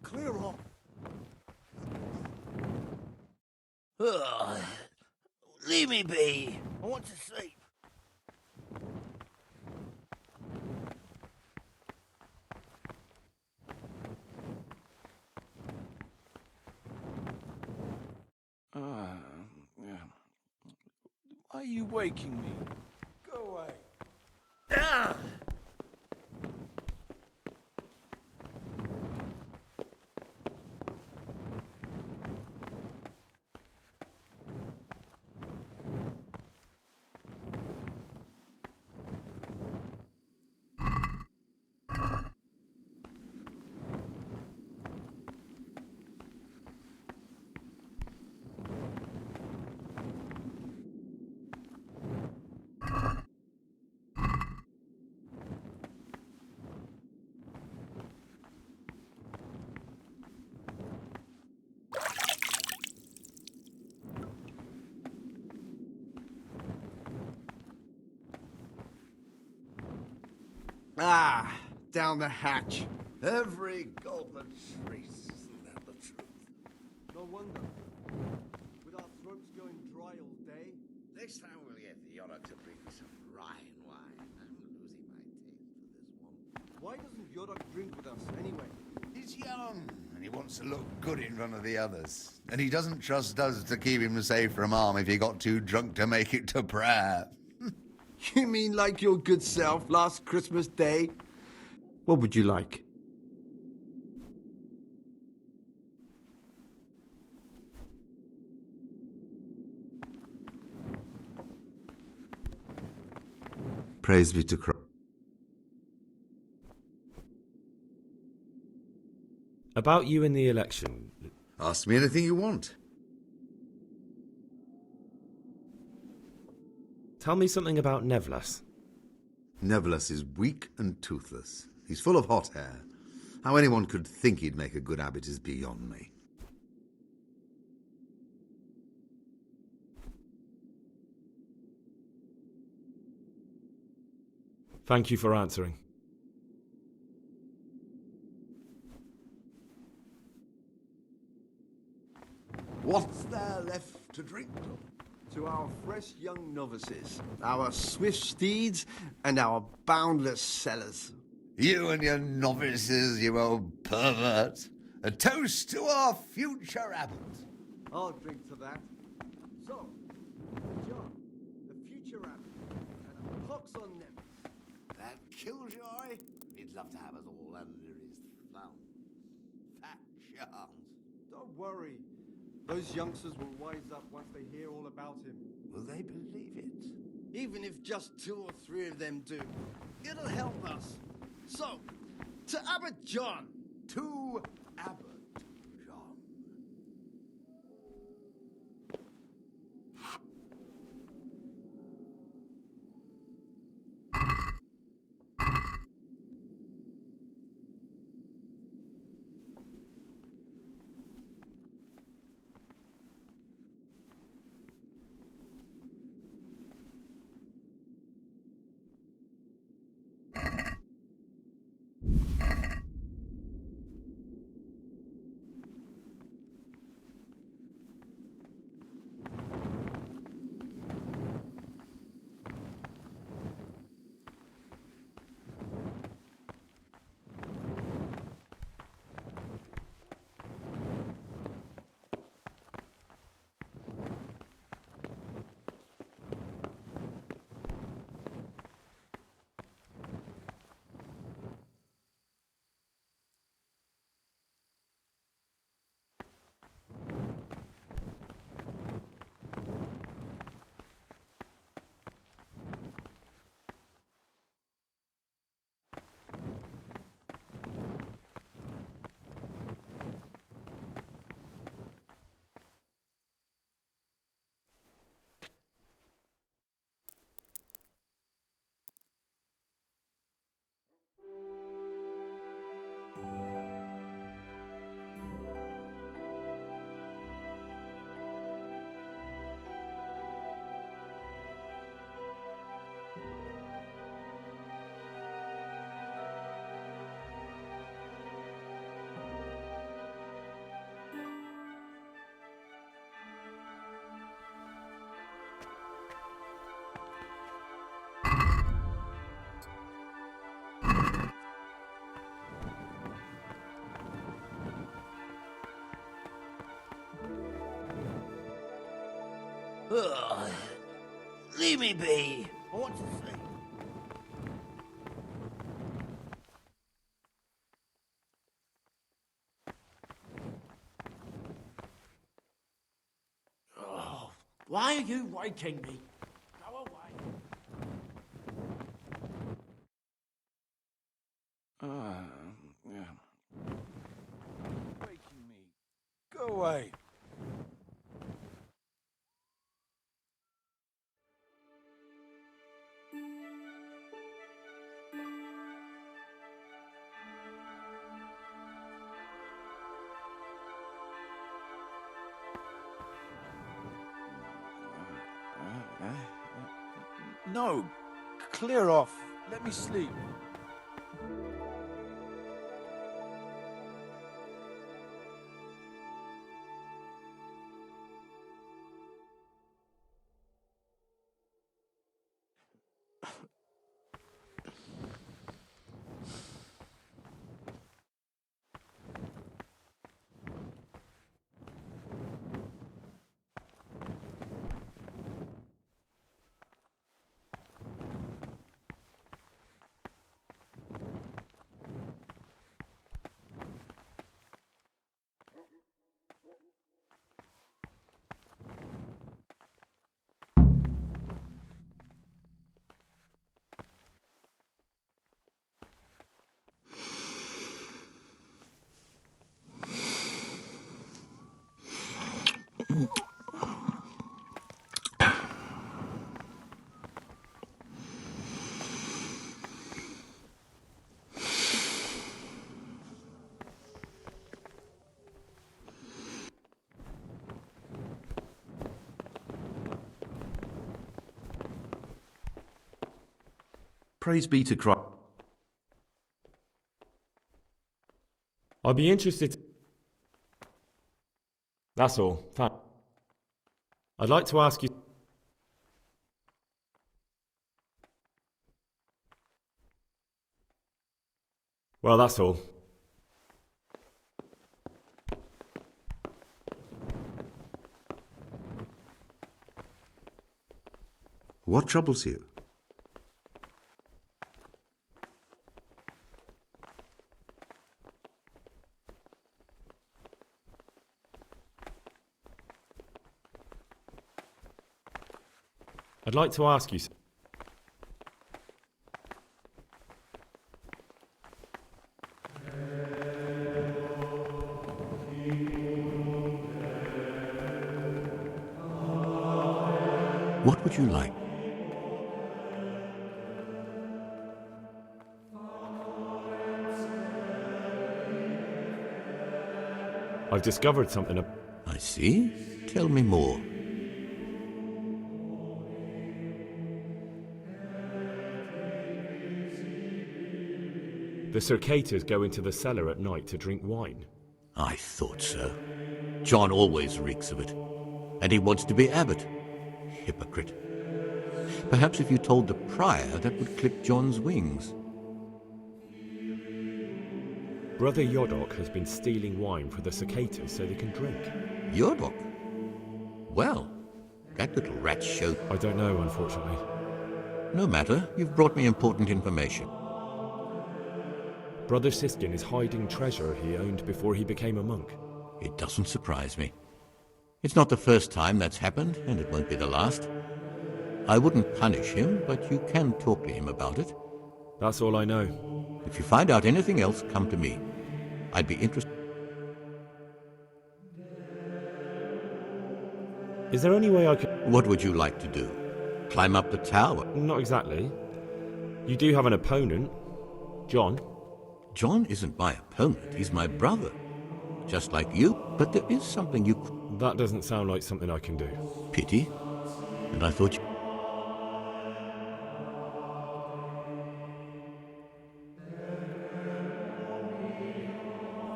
Clear off. Ugh. Leave me be. I want to sleep. Why are you waking me? Go away. Ah! Ah, down the hatch. Every goblin shrieks, isn't that the truth? No wonder. With our throats going dry all day. Next time we'll get the Yoda to bring me some Rhine wine. I'm losing my taste for this one. Why doesn't Yoda drink with us anyway? He's young, and he wants to look good in front of the others. And he doesn't trust us to keep him safe from harm if he got too drunk to make it to prayer. You mean like your good self last Christmas Day? What would you like? Praise be to Christ. About you in the election. Ask me anything you want. Tell me something about Nevlas. Nevlas is weak and toothless. He's full of hot hair. How anyone could think he'd make a good abbot is beyond me. Thank you for answering. What's there left to drink? To our fresh young novices, our swift steeds, and our boundless cellars. You and your novices, you old pervert. A toast to our future abbot. I'll drink to that. So, John, the future abbot, and a pox on them. That killjoy, he'd love to have us all under his thumb. Fat chance. Don't worry. Those youngsters will wise up once they hear all about him. Will they believe it? Even if just 2 or 3 of them do, it'll help us. So, to Abbot John. To Abbot John. Ugh. Leave me be. I want to see. Oh, why are you waking me? Go away. Yeah. Waking me. Go away. No, clear off. Let me sleep. Praise be to Christ. I'd be interested. That's all. I'd like to ask you. Well, that's all. What troubles you? I'd like to ask you. What would you like? I've discovered something. I see. Tell me more. The cicadas go into the cellar at night to drink wine. I thought so. John always reeks of it. And he wants to be abbot. Hypocrite. Perhaps if you told the prior, that would clip John's wings. Brother Yodok has been stealing wine for the cicadas so they can drink. Yodok? Well, that little rat showed... I don't know, unfortunately. No matter. You've brought me important information. Brother Siskin is hiding treasure he owned before he became a monk. It doesn't surprise me. It's not the first time that's happened, and it won't be the last. I wouldn't punish him, but you can talk to him about it. That's all I know. If you find out anything else, come to me. I'd be interested. Is there any way I could... What would you like to do? Climb up the tower? Not exactly. You do have an opponent, John. John isn't my opponent, he's my brother. Just like you, but there is something you... That doesn't sound like something I can do. Pity. And I thought you...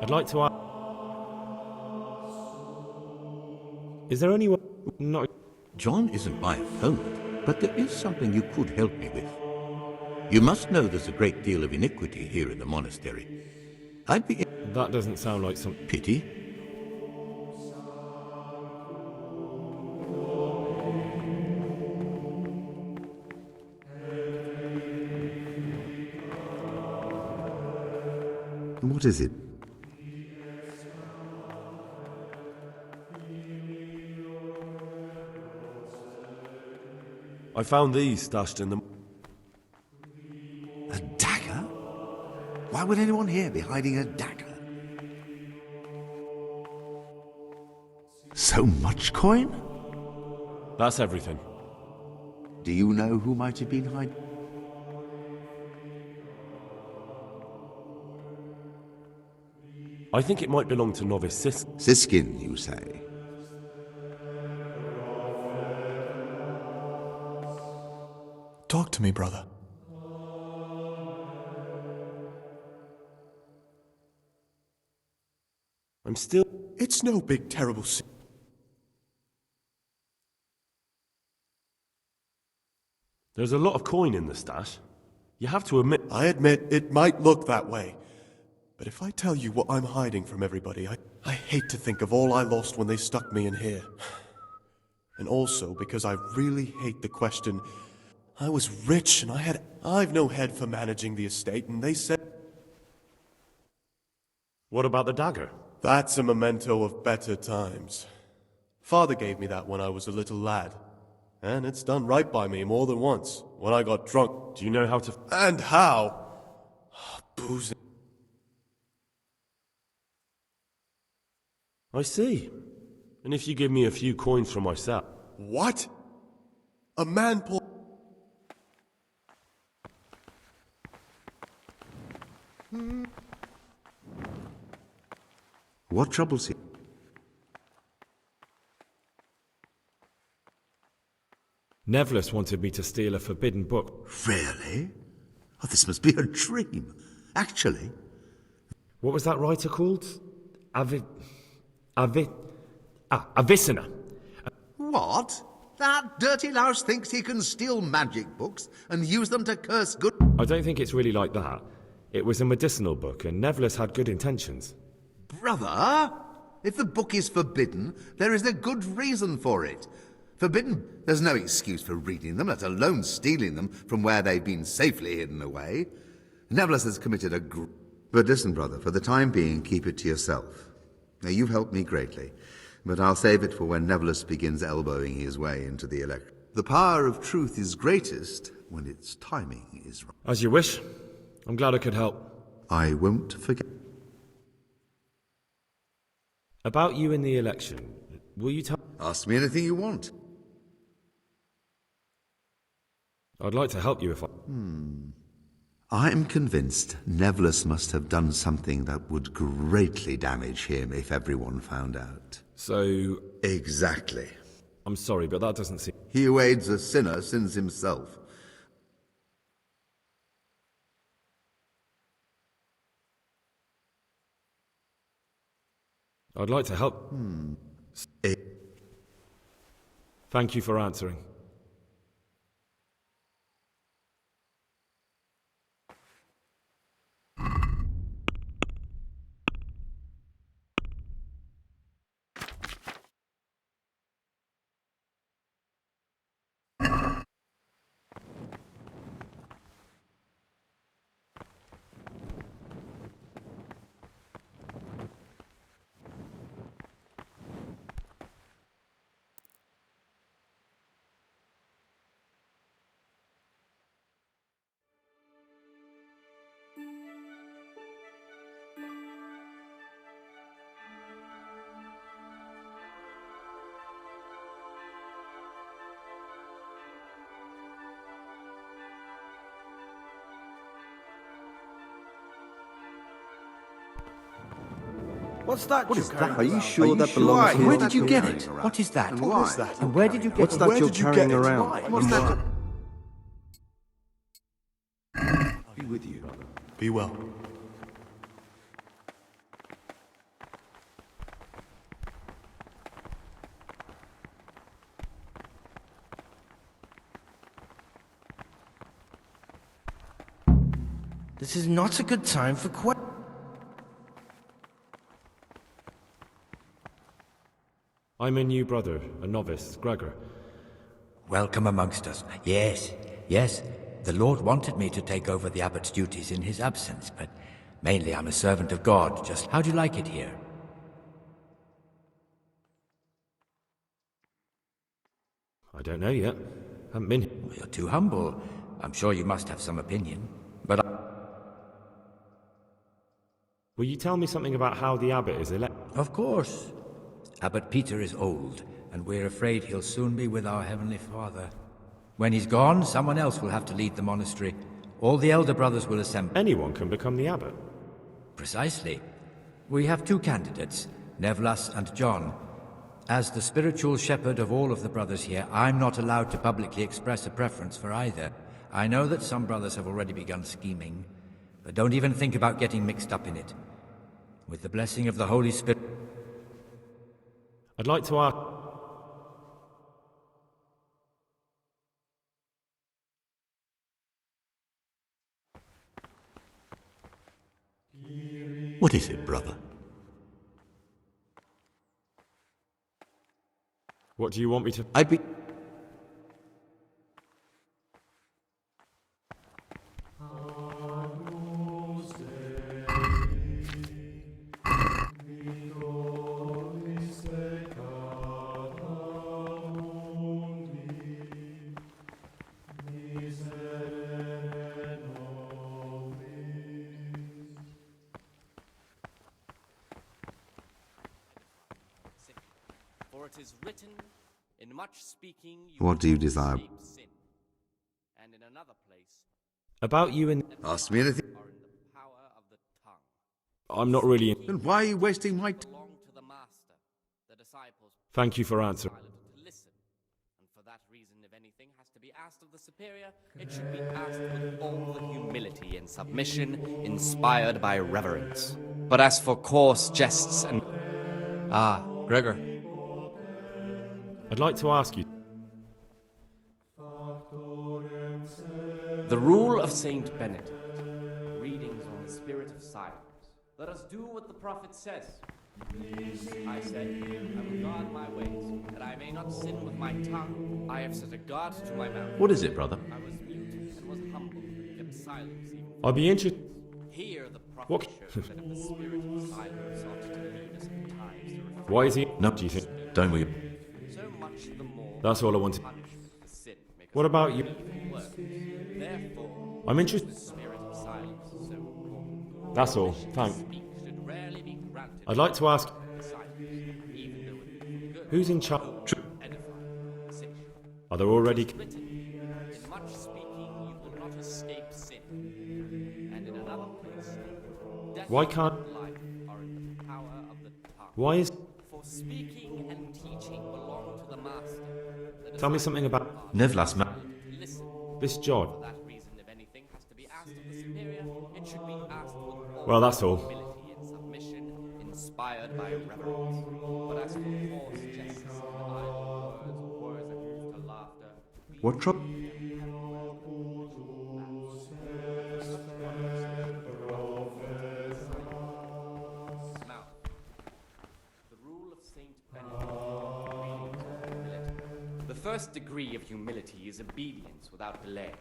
I'd like to ask... Is there any way... Not... John isn't my opponent, but there is something you could help me with. You must know there's a great deal of iniquity here in the monastery. I'd be... That doesn't sound like some... Pity. What is it? I found these stashed in the... A dagger? Why would anyone here be hiding a dagger? So much coin? That's everything. Do you know who might have been hiding? I think it might belong to Novice Siskin, you say? Talk to me, brother. I'm still... It's no big, terrible sin. There's a lot of coin in the stash. You have to admit... I admit it might look that way. But if I tell you what I'm hiding from everybody, I hate to think of all I lost when they stuck me in here. And also because I really hate the question. I was rich and I've no head for managing the estate, and they said... What about the dagger? That's a memento of better times. Father gave me that when I was a little lad. And it's done right by me more than once, when I got drunk. Do you know how to... And how? Boozing. I see. And if you give me a few coins for myself... What? A man pulled... What troubles you? Nevlis wanted me to steal a forbidden book. Really? Oh, this must be a dream. Actually. What was that writer called? Avicenna. What? That dirty louse thinks he can steal magic books and use them to curse good... I don't think it's really like that. It was a medicinal book, and Nevlis had good intentions. Brother, if the book is forbidden, there is a good reason for it. Forbidden, there's no excuse for reading them, let alone stealing them from where they've been safely hidden away. Nevlis has committed a But listen, brother, for the time being, keep it to yourself. Now, you've helped me greatly, but I'll save it for when Nevlis begins elbowing his way into the election. The power of truth is greatest when its timing is right. As you wish. I'm glad I could help. I won't forget. About you in the election, will you tell... Ask me anything you want. I'd like to help you if I... I am convinced Nevlis must have done something that would greatly damage him if everyone found out. So... Exactly. I'm sorry, but that doesn't seem... He who aids a sinner sins himself. I'd like to help. Thank you for answering. What's that? What is that? Are you sure that belongs here? Where did you get it? What is that? And why? What is that? And where did you get What's it? that Where you're did you carrying get it? around? What's that? Be with you. Be well. This is not a good time for I'm a new brother, a novice, Gregor. Welcome amongst us. Yes, yes. The Lord wanted me to take over the abbot's duties in his absence, but Mainly, I'm a servant of God. Just how do you like it here? I don't know yet. Haven't been. Well, you're too humble. I'm sure you must have some opinion. But Will you tell me something about how the abbot is elected? of course. Abbot Peter is old, and we're afraid he'll soon be with our Heavenly Father. When he's gone, someone else will have to lead the monastery. All the elder brothers will assemble. Anyone can become the abbot. Precisely. We have two candidates, Nevlas and John. As the spiritual shepherd of all of the brothers here, I'm not allowed to publicly express a preference for either. I know that some brothers have already begun scheming, but don't even think about getting mixed up in it. With the blessing of the Holy Spirit... I'd like to ask... What is it, brother? What do you want me to... I'd be... For it is written, in much speaking What do you desire? escape sin. And in another place, About you and... Ask me anything. are in the power of the tongue. I'm not really... Then why are you wasting my time? Belong to the master. The disciples Thank you for answering. silent to listen. And for that reason, if anything has to be asked of the superior, it should be asked with all the humility and submission inspired by reverence. But as for coarse jests and... Ah, Gregor. I'd like to ask you... The rule of Saint Benedict, readings on the spirit of silence. Let us do what the prophet says. I said, I will guard my ways, that I may not sin with my tongue. I have set a guard to my mouth. What is it, brother? I was mute and was humble, kept silence even. I'd be interested... Here the prophet What- showed that if the spirit of silence ought to lead us at times to refrain, Why is he... No, Do you think... don't we? so much the more That's all I wanted. punishment for sin make us What about you? evil works. Therefore, I'm interested... the spirit of silence is so important. That's all. Thanks. Speak should rarely be granted I'd like to ask... silence, even though it be for good, Who's in charge? edifying, sacred. Are there already... Written, in much speaking you will not escape sin. And in another place, death Why can't... and life are in the power of the tongue. Why is... For speaking and teaching belong to the master. The Tell me something about... Nevlas ma... Listen. This John. For that reason, if anything has to be asked of the superior, it should be asked with all Well, that's all. humility and submission, inspired by reverence. But as for coarse jests and idle words, or words that move to laughter, What trouble? mouth. The rule of Saint Benedict, obedience with humility. The first degree of humility is obedience without delay.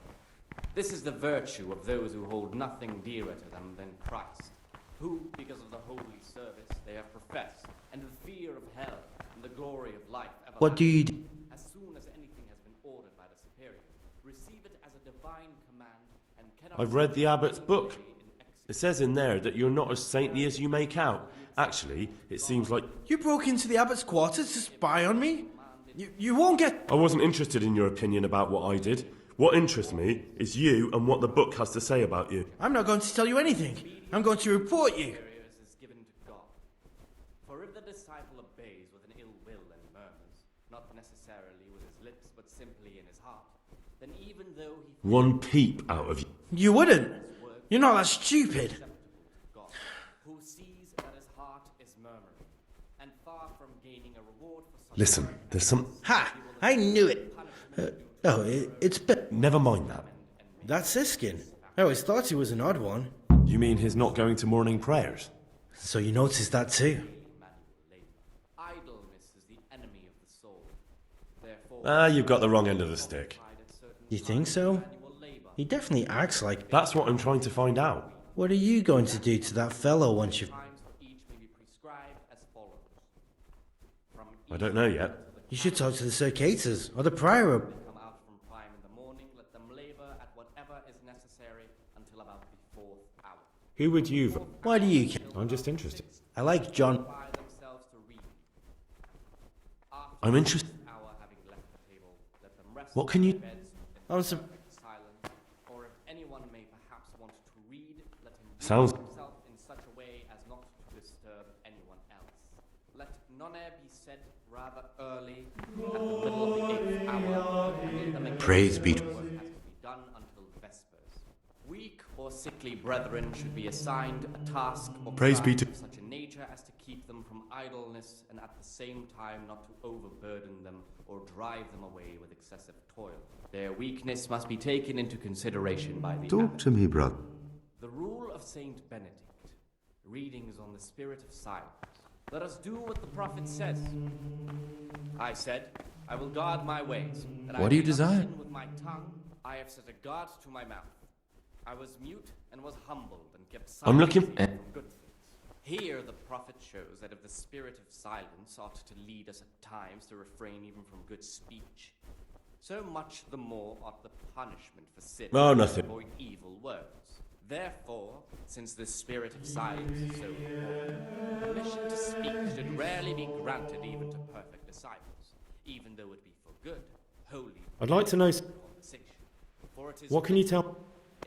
This is the virtue of those who hold nothing dearer to them than Christ, who, because of the holy service they have professed, and the fear of hell, and the glory of life everlasting, What do you do? as soon as anything has been ordered by the superior, receive it as a divine command, and cannot... I've read the abbot's book. in It says in there that you're not as saintly as you make out. Actually, it seems like... You broke into the abbot's quarters to spy on me? You won't get... I wasn't interested in your opinion about what I did. What interests me is you and what the book has to say about you. I'm not going to tell you anything. I'm going to report you. superiors is given to God. For if the disciple obeys with an ill will and murmurs, not necessarily with his lips, but simply in his heart, then even though he One peep out of you. You wouldn't. You're not that stupid. acceptable to God, who sees that his heart is murmuring, and far from gaining a reward for such Listen, there's some... Ha! I knew it. It's... Never mind that. That's Siskin. I always thought he was an odd one. You mean his not going to morning prayers? So you noticed that too? idleness is the enemy of the soul. Therefore, Ah, you've got the wrong end of the stick. You think so? He definitely acts like... That's what I'm trying to find out. What are you going to do to that fellow once you've... Times for each may be prescribed as follows. I don't know yet. You should talk to the Circators, or the Prior. Come out from prime in the morning, let them labor at whatever is necessary until about the 4th hour. Who would you... Why do you care? I'm just interested. I like John. By themselves to read. I'm interested. Hour having left the table, let them rest What can you... in beds in I'm so... silence, or if anyone may perhaps want to read, let him do Sounds... himself in such a way as not to disturb anyone else. Let none be said rather early at the middle of the 8th hour, and let them again Praise be to... work has to be done until vespers. Weak or sickly brethren should be assigned a task or Praise be crime to- of such a nature as to keep them from idleness, and at the same time not to overburden them or drive them away with excessive toil. Their weakness must be taken into consideration by the Talk abbot. to me, brother. The rule of Saint Benedict. Readings on the spirit of silence. Let us do what the prophet says. I said, I will guard my ways. That What I do you may not desire? sin with my tongue, I have set a guard to my mouth. I was mute and was humbled and kept silence. I'm looking- even from good things. Here the prophet shows that if the spirit of silence ought to lead us at times to refrain even from good speech, so much the more ought the punishment for sin Oh, to nothing. avoid evil words. Therefore, since the spirit of silence is so important, permission to speak should rarely be granted even to perfect disciples, even though it be for good, holy, I'd like to know... conversation. For it is What can you written, tell...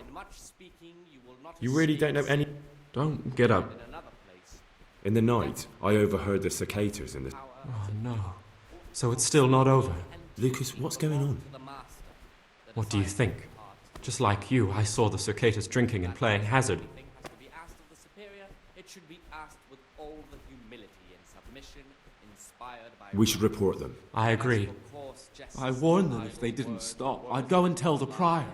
in much speaking you will not You really escape don't know any... sin, Don't get up. in another place. In the night, I overheard the cicadas in the... Oh no. So it's still not over. Lucas, what's going on? What do you think? Just like you, I saw the cicadas drinking and playing hazard. Anything has to be asked of the superior, it should be asked with all the humility and submission inspired by... We should report them. I agree. Of course, justice I warned them and if they idle didn't words stop, were I'd go and tell the prior.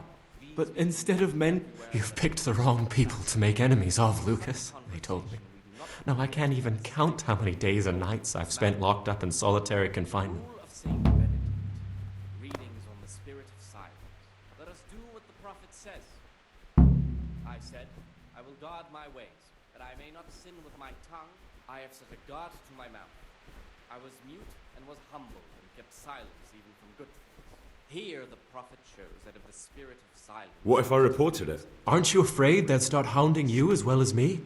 But instead of men, you've picked the wrong people to make enemies of, Lucas, they told me. Now I can't even count how many days and nights I've spent locked up in solitary confinement. Rule of Saint Benedict. Readings on the spirit of silence. Let us do what the prophet says. I said, I will guard my ways, that I may not sin with my tongue. I have set a guard to my mouth. I was mute and was humbled and kept silence even from good things. Here the prophet shows that if the spirit of silence... What if I reported it? Aren't you afraid they'd start hounding you as well as me?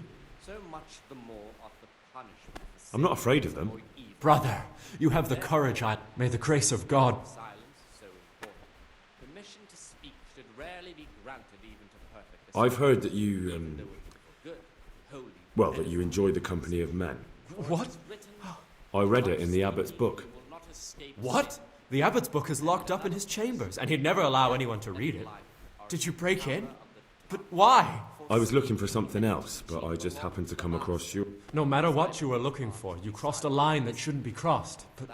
So much the more ought the punishment for sin I'm not afraid of them. avoid evil. Brother, you have the courage May the grace of God... Silence so important. Permission to speak should rarely be granted even to perfect I've disciples, heard that you, even though it be for good, holy, well, that you enjoy the company of men. What? written, I read it in the abbot's book. you will not escape What? sin. The abbot's book is locked up in his chambers, and he'd never allow anyone to read it. Did you break in? But why? I was looking for something else, but I just happened to come across you. No matter what you were looking for, you crossed a line that shouldn't be crossed. But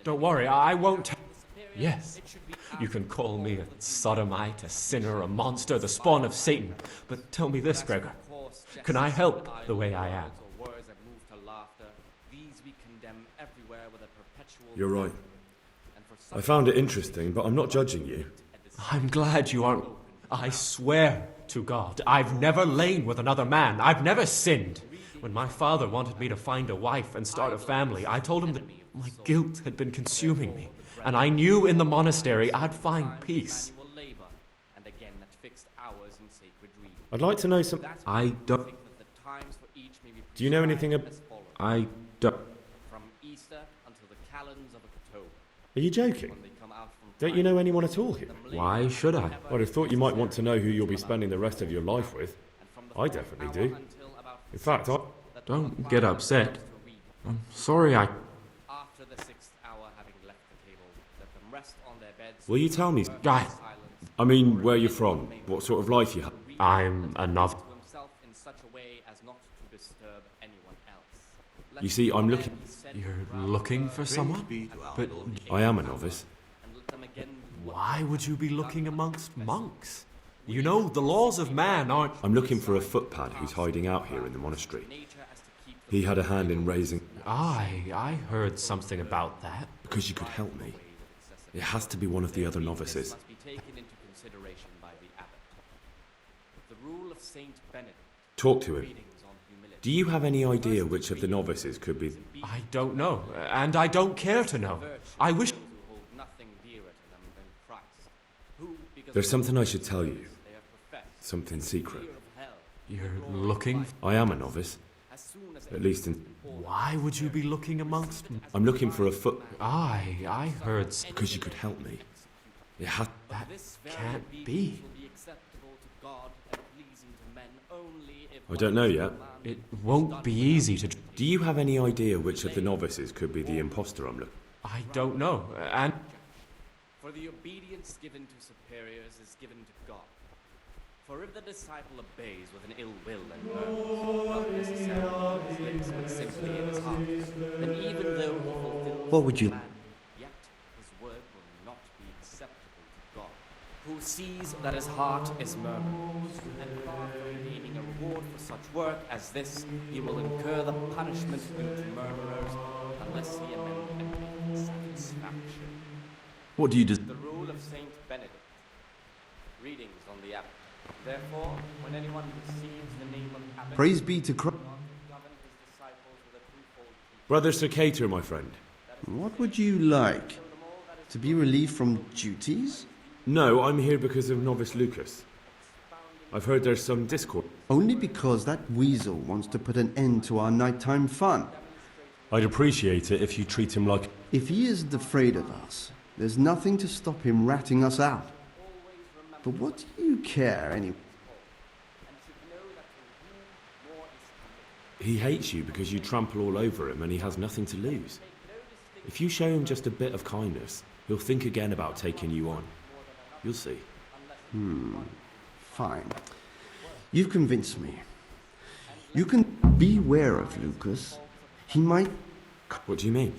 don't worry, I won't... Yes, you can call me a sodomite, a sinner, a monster, the spawn of Satan. But tell me this, Gregor. Can I help the way I am? Or words that move to laughter, these we condemn everywhere with a perpetual... You're right. And for I found it interesting, but I'm not judging you. I'm glad you aren't... I swear to God, I've never lain with another man. I've never sinned. When my father wanted me to find a wife and start a family, I told him that my guilt had been consuming me. And I knew in the monastery I'd find peace. manual labor, and again at fixed hours in sacred reading. I'd like to know some... That's I don't... think that the times for each may be Do you know anything prescribed as follows. I don't... From Easter until the calends of October, Are you joking? when they come out from Don't you know anyone at all here? Why should I? I'd have thought you might want to know who you'll be spending the rest of your life with. and from the I fourth definitely hour do. until about In fact, I... that Don't the get Father upset. comes to read. I'm sorry I... After the 6th hour having left the table, let them rest on their beds. Will you tell me... Guy, Silence, I mean, where you're from, what sort of life you have. I'm a novice. to himself in such a way as not to disturb anyone else. Let You see, I'm them looking... be said You're rather looking for someone? But I am a novice. and let them again do what why would you be looking amongst monks? You know, the laws of man aren't... I'm looking for a footpad who's hiding out here in the monastery. nature as to keep He had a hand in raising... I heard something about that. Because you could help me. It has to be one of the other novices. must be taken into consideration by the abbot. The rule of Saint Benedict. Talk to him. Do you have any idea which of the novices could be... I don't know, and I don't care to know. I wish... There's something I should tell you. Something secret. You're looking? I am a novice. At least in... Why would you be looking amongst them? I'm looking for a foot... I heard... Because you could help me. It had... That can't be. I don't know yet. It won't be easy to... Do you have any idea which of the novices could be the imposter I'm looking... I don't know, and... For the obedience given to superiors is given to God. For if the disciple obeys with an ill will and murmurs, not necessarily in his lips, but simply in his heart, then even though he fulfills What would you... the plan, yet his word will not be acceptable to God, who sees that his heart is murmuring, and far from gaining a reward for such work as this, he will incur the punishment due to murmurers, unless he amend and make satisfaction. What do you do? The rule of Saint Benedict. Readings on the abbot. Therefore, when anyone receives the name of abbot, Praise be to Christ. Brother Circator, my friend. What would you like? To be relieved from duties? No, I'm here because of Novice Lucas. I've heard there's some discord. Only because that weasel wants to put an end to our nighttime fun. I'd appreciate it if you treat him like... If he isn't afraid of us, there's nothing to stop him ratting us out. But what do you care, anyway? He hates you because you trample all over him and he has nothing to lose. If you show him just a bit of kindness, he'll think again about taking you on. You'll see. Fine. You've convinced me. You can beware of Lucas. He might... What do you mean?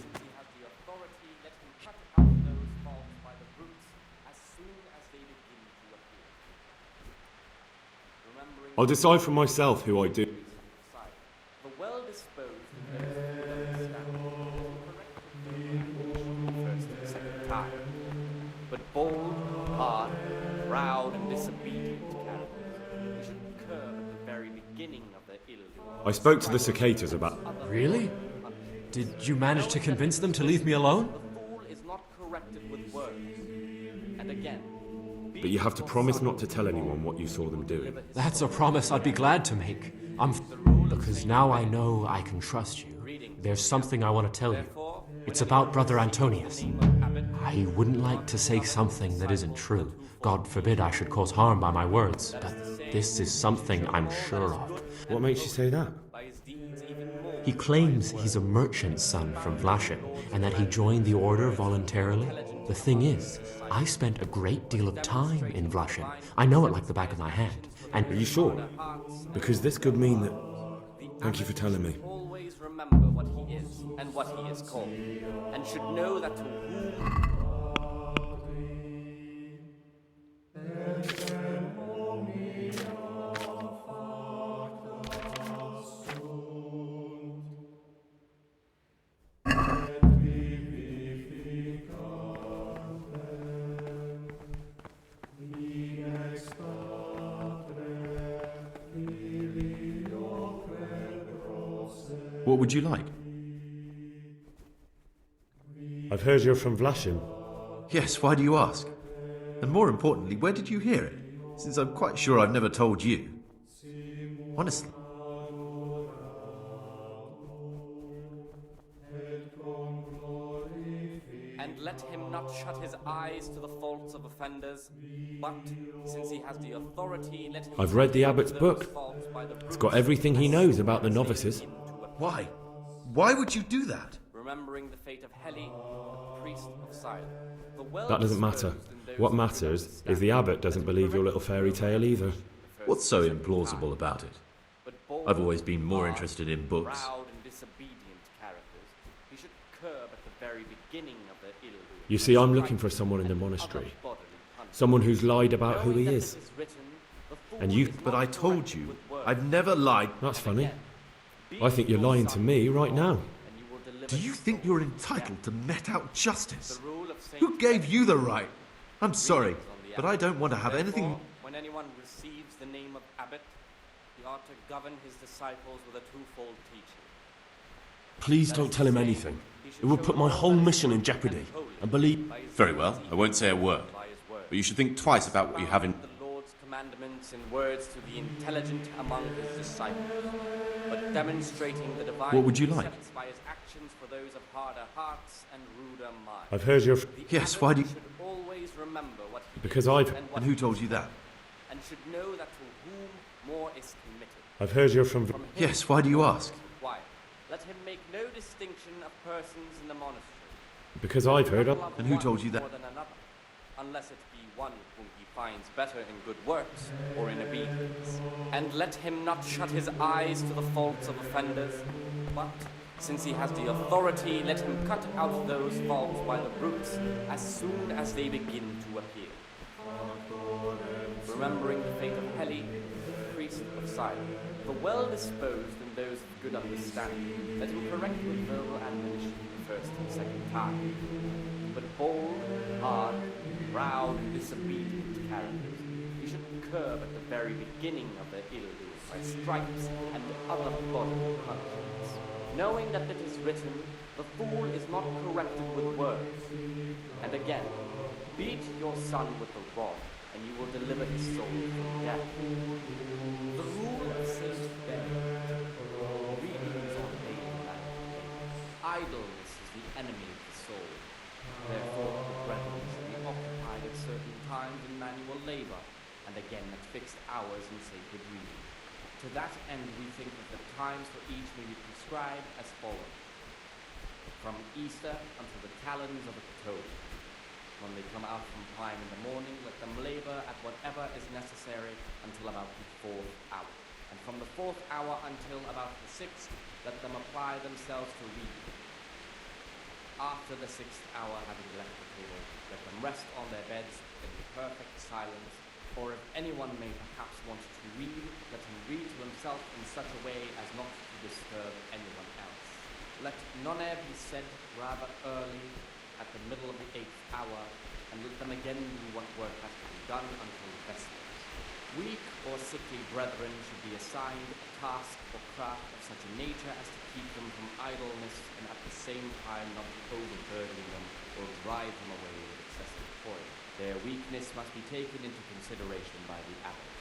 I'll decide for myself who I do. The well-disposed first and second time, but bold, hard, proud, and disobedient characters should curb at the very beginning of their ill. I spoke to the cicadas about... Really? Did you manage to convince them to leave me alone? The fool is not corrected with words. And again, But you have to promise not to tell anyone what you saw them doing. That's a promise I'd be glad to make. Because now I know I can trust you. There's something I want to tell you. It's about Brother Antonius. I wouldn't like to say something that isn't true. God forbid I should cause harm by my words, but this is something I'm sure of. What makes you say that? He claims he's a merchant's son from Vlashim, and that he joined the order voluntarily. The thing is, I spent a great deal of time in Vlashim. I know it like the back of my hand. And are you sure? Because this could mean that... Thank you for telling me. always remember what he is and what he is called, and should know that to whom... What would you like? I've heard you're from Vlashim. Yes, why do you ask? And more importantly, where did you hear it? Since I'm quite sure I've never told you. Honestly. And let him not shut his eyes to the faults of offenders, but, since he has the authority, let him... I've read the abbot's book. It's got everything he knows about the novices. Why? Why would you do that? Remembering the fate of Heli, the priest of Silence. That doesn't matter. What matters is the abbot doesn't believe your little fairy tale either. What's so implausible about it? I've always been more interested in books. Proud and disobedient characters, he should curb at the very beginning of their ill. You see, I'm looking for someone in the monastery. Someone who's lied about who he is. And you... But I told you, I've never lied. That's funny. I think you're lying to me right now. Do you think you're entitled to met out justice? Who gave you the right? I'm sorry, but I don't want to have anything... When anyone receives the name of abbot, He ought to govern his disciples with a twofold teaching. Please don't tell him anything. It will put my whole mission in jeopardy. And believe... Very well, I won't say a word. But you should think twice about what you have in... The Lord's commandments in words to the intelligent among his disciples, but demonstrating the divine What would you like? precepts by his actions for those of harder hearts and ruder minds. I've heard your... Yes, why do you... Should always remember what he Because did I've... and what And who he told you did, that? and should know that to whom more is committed. I've heard you're from... From him Yes, why do you ask? required. Let him make no distinction of persons in the monastery. Because I've heard of... And who told you that? More than another, unless it be one whom he finds better in good works or in obedience. And let him not shut his eyes to the faults of offenders, but, since he has the authority, let him cut out those faults by the roots as soon as they begin to appear. Remembering the fate of Heli, the priest of Sidon, the well-disposed and those of good understanding, let him correct with verbal admonition the first and second time. But bold, hard, proud, and disobedient characters, he should curb at the very beginning of their ill-doing by stripes and other bodily punishments, knowing that it is written, the fool is not corrected with words. And again, beat your son with the rod, and you will deliver his soul from death. The rule of Saint Benedict, readings on daily life. Idleness is the enemy of the soul. Therefore, the brethren should be occupied at certain times in manual labor, and again at fixed hours in sacred reading. To that end, we think that the times for each may be prescribed as follows. From Easter until the calends of October. When they come out from prime in the morning, let them labor at whatever is necessary until about the 4th hour. And from the 4th hour until about the 6th, let them apply themselves to reading. After the 6th hour, having left the table, let them rest on their beds in perfect silence, or if anyone may perhaps want to read, let him read to himself in such a way as not to disturb anyone else. Let none be said rather early, at the middle of the 8th hour, and let them again do what work has to be done until vespers. Weak or sickly brethren should be assigned a task or craft of such a nature as to keep them from idleness, and at the same time not overburdening them or drive them away with excessive toil. Their weakness must be taken into consideration by the abbot.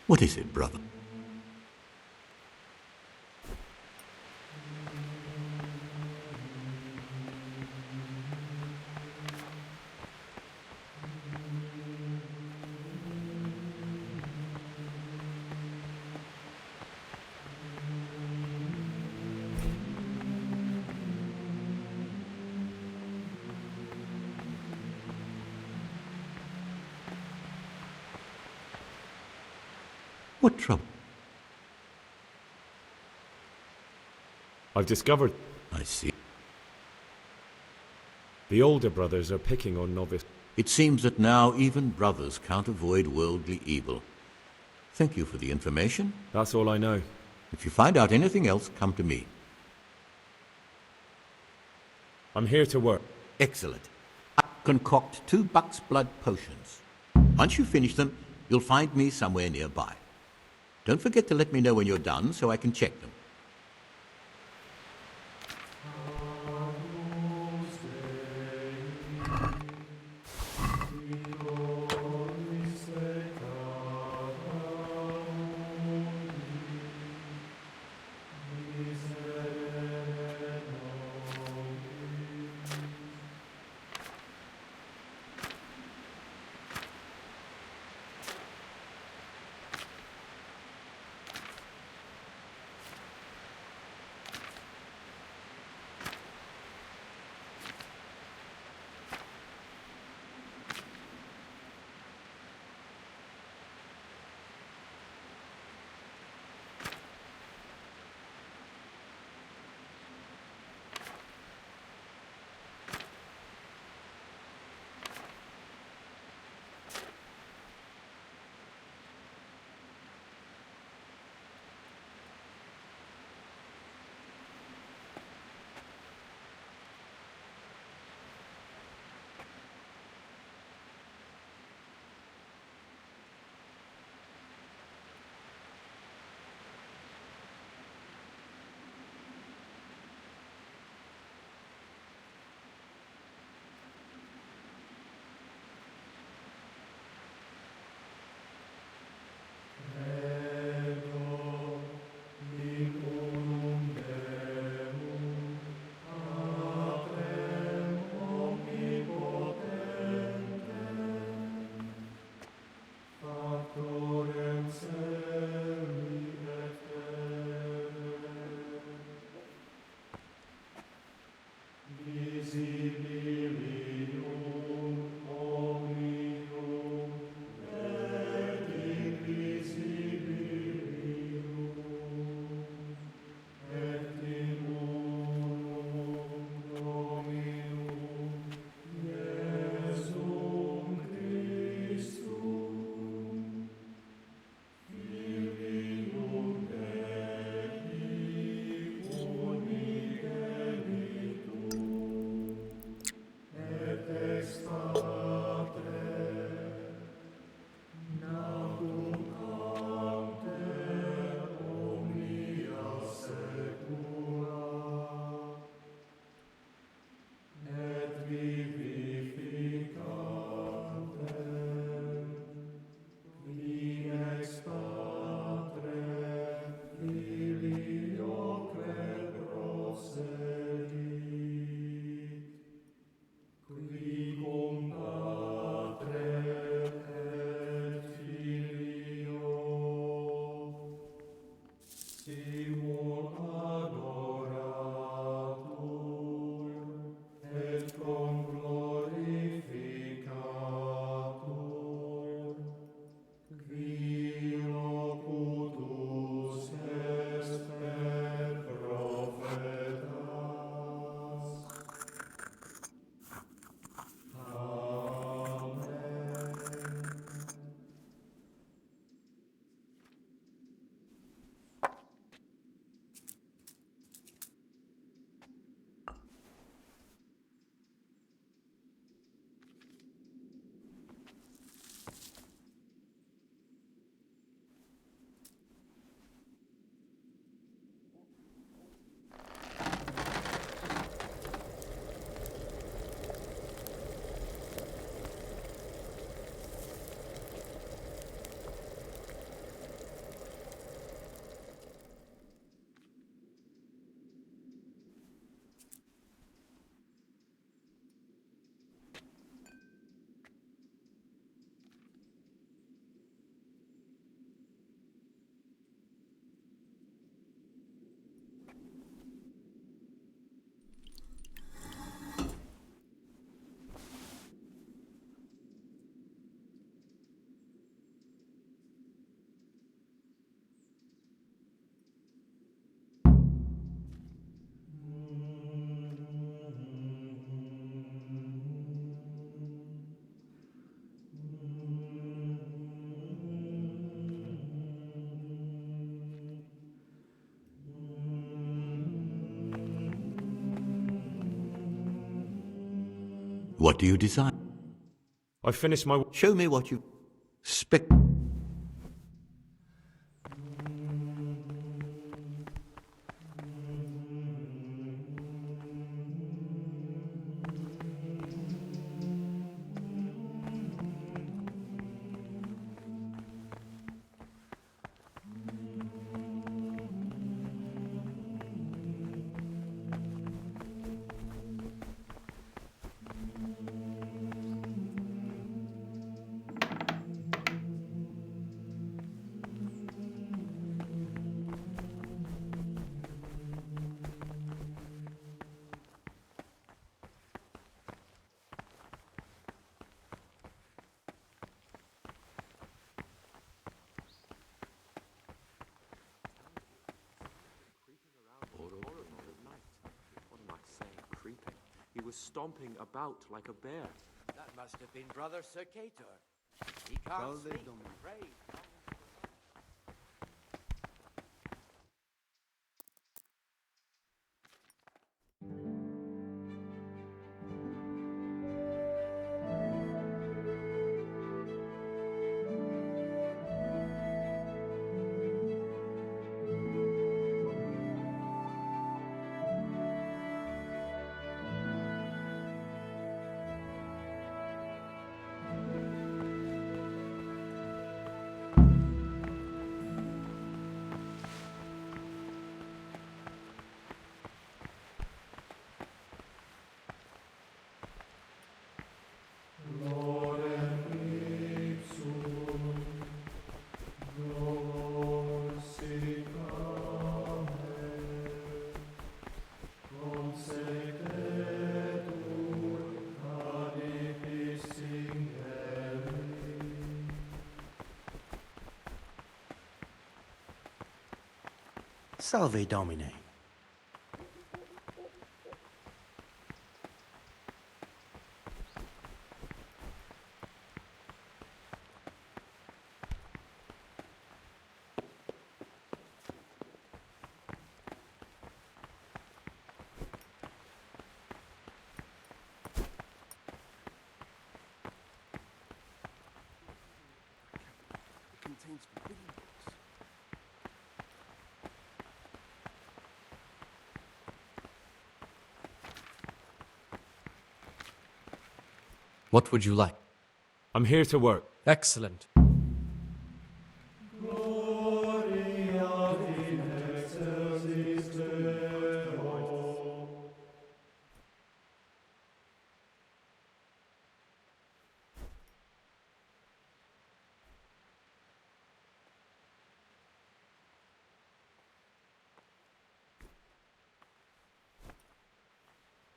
What is it, brother? What trouble? I've discovered... I see. The older brothers are picking on novice... It seems that now even brothers can't avoid worldly evil. Thank you for the information. That's all I know. If you find out anything else, come to me. I'm here to work. Excellent. I'll concoct 2 buck's blood potions. Once you finish them, you'll find me somewhere nearby. Don't forget to let me know when you're done so I can check them. What do you desire? I finished my... Show me what you... was stomping about like a bear. That must have been Brother Circator. He can't Salve speak. Domine. Pray. Salve Domine. It contains forbidden books. What would you like? I'm here to work. Excellent.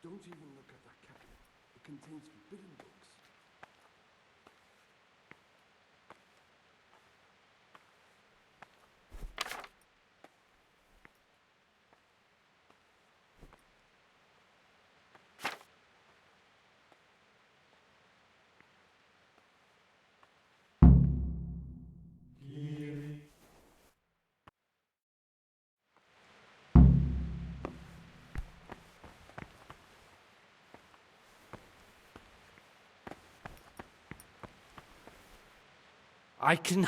Don't even look at that cabinet. It contains forbidden books. I can...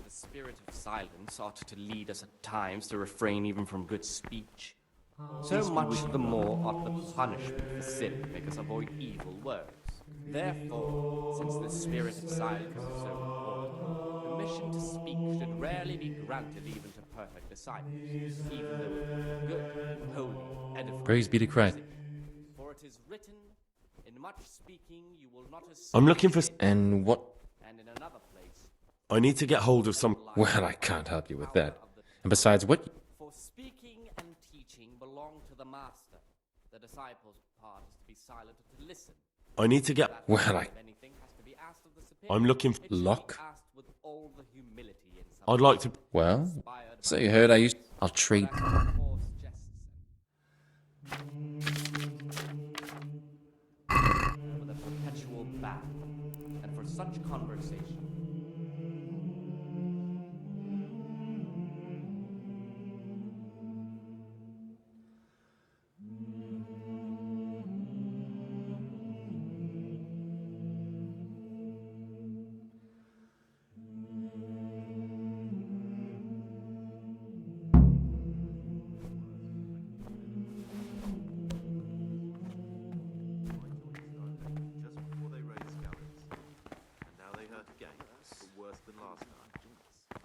Spirit of silence ought to lead us at times to refrain even from good speech. So much the more ought the punishment for sin make us avoid evil words. Therefore, since the spirit of silence is so important, permission to speak should rarely be granted even to perfect disciples, even though it be good, holy, edifying. Praise be to Christ. For it is written, in much speaking you will not I'm looking for... And what? and in another place. I need to get hold of some... Well, I can't help you with that. And besides, what... For speaking and teaching belong to the master. The disciples' part is to be silent and to listen. I need to get... Well, I'm looking for... Luck? I'd like to... Well, so you heard I used... I'll trade... With a perpetual back, and for such conversation.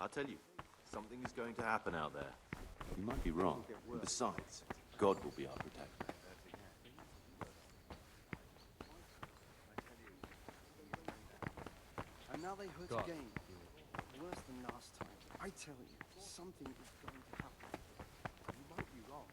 I'll tell you, something is going to happen out there. You might be wrong. Besides, God will be our protector. And now they hurt God. again. Worse than last time. I tell you, something is going to happen. You might be wrong.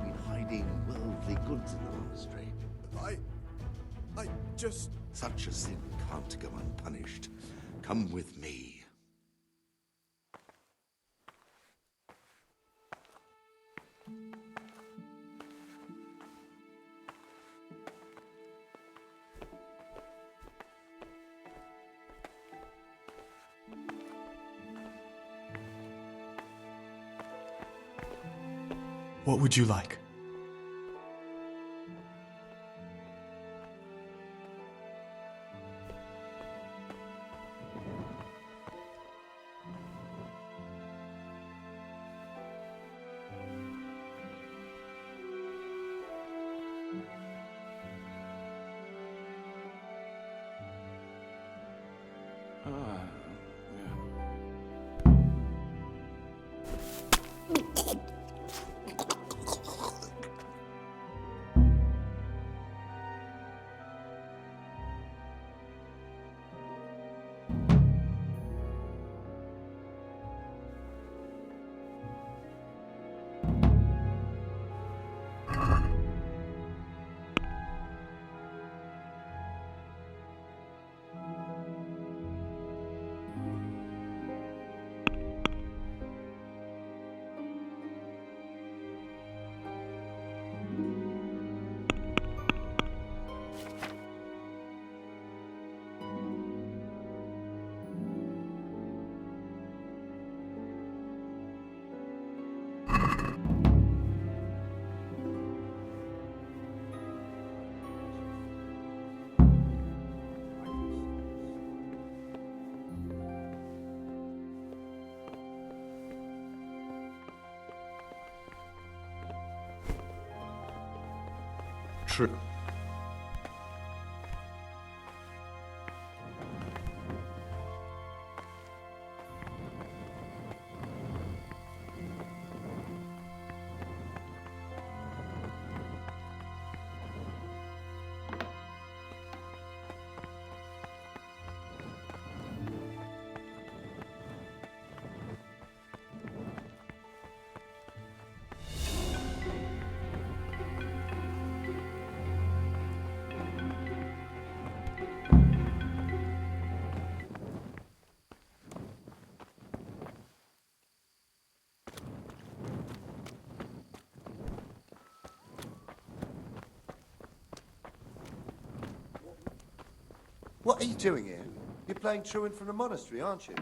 Been hiding worldly goods in the monastery. I just... Such a sin can't go unpunished. Come with me. What would you like? True. What are you doing here? You're playing truant from the monastery, aren't you?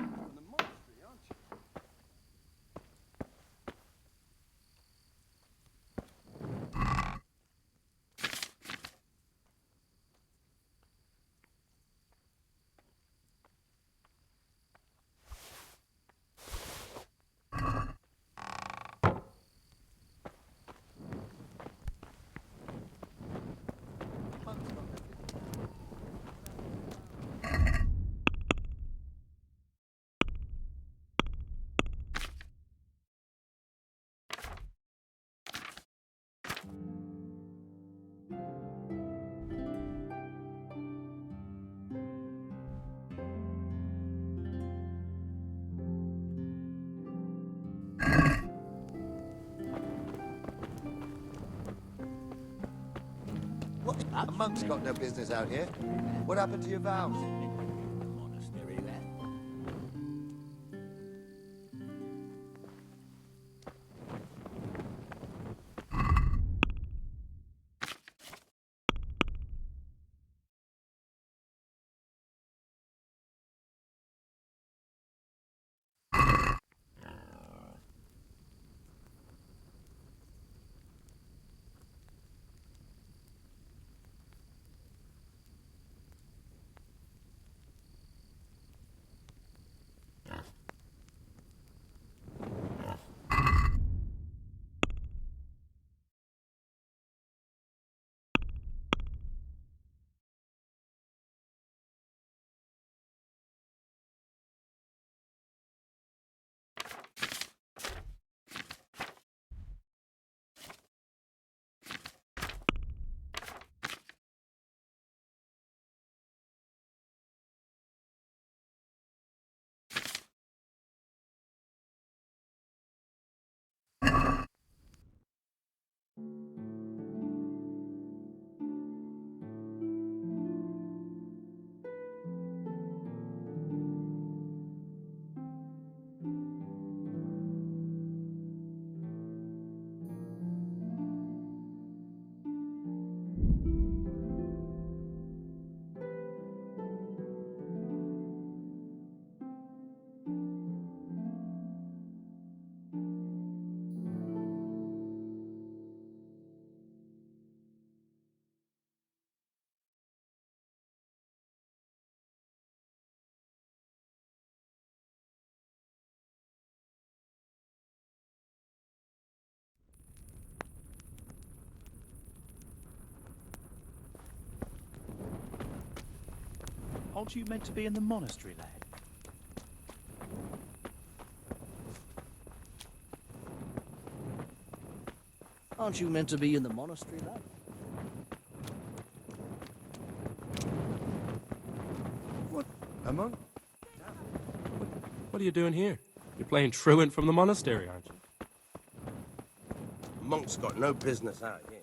What? A monk's got no business out here. What happened to your vows? Aren't you meant to be in the monastery, lad? Aren't you meant to be in the monastery, lad? What? A monk? What are you doing here? You're playing truant from the monastery, aren't you? Monk's got no business out here.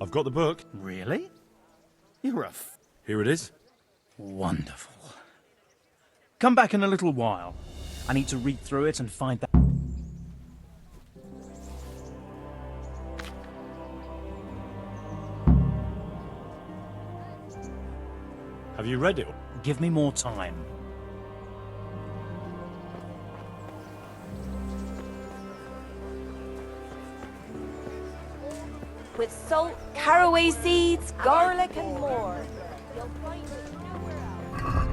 I've got the book. Really? You're a Here it is. Wonderful. Come back in a little while. I need to read through it and find that... Have you read it? Give me more time. With salt, caraway seeds, garlic and more. You'll find it nowhere else.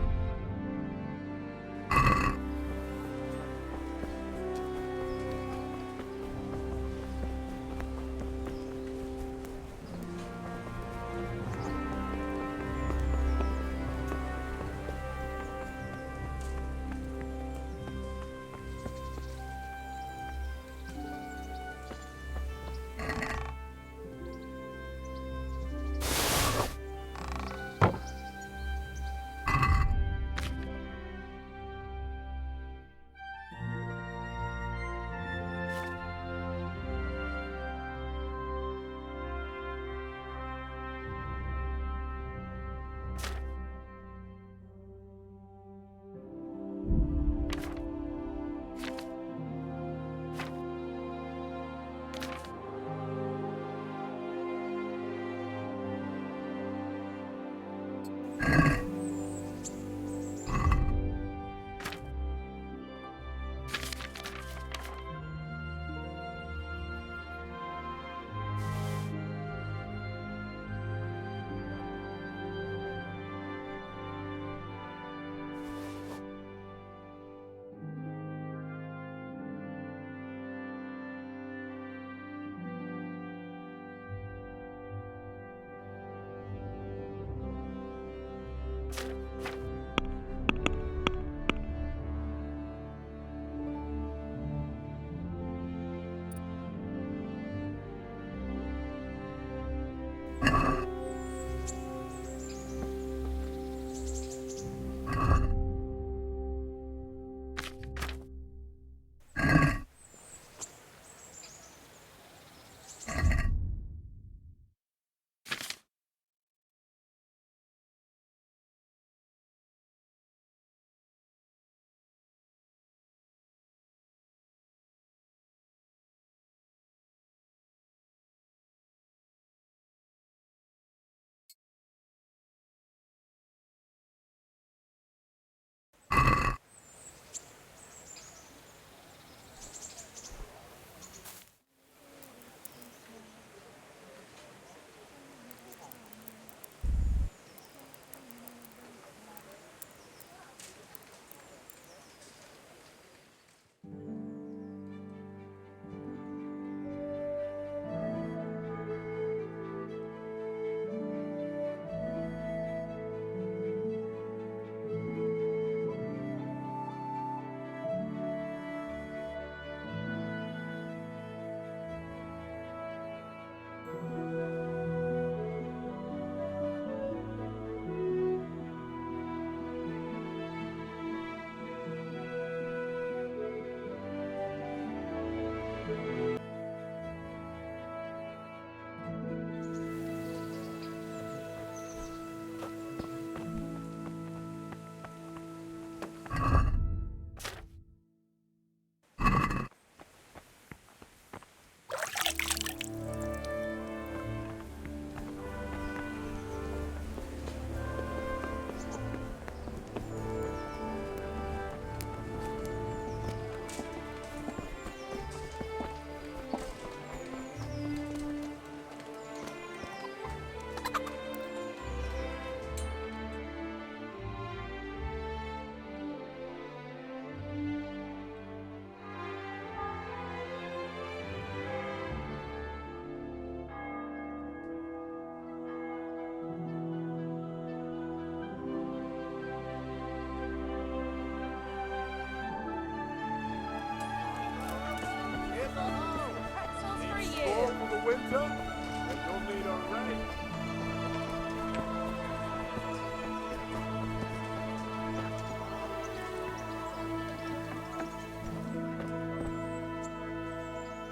winter, and you'll need a rake.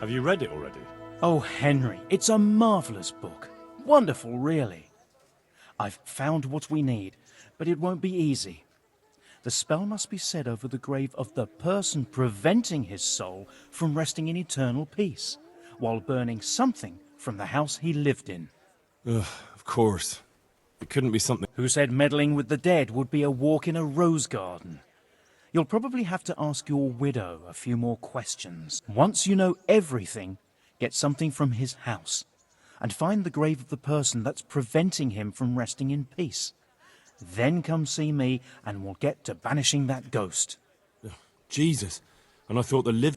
Have you read it already? Oh, Henry, it's a marvellous book. Wonderful, really. I've found what we need, but it won't be easy. The spell must be said over the grave of the person preventing his soul from resting in eternal peace, while burning something from the house he lived in. Ugh, of course. It couldn't be something... Who said meddling with the dead would be a walk in a rose garden? You'll probably have to ask your widow a few more questions. Once you know everything, get something from his house, and find the grave of the person that's preventing him from resting in peace. Then come see me, and we'll get to banishing that ghost. Ugh, Jesus. And I thought the live...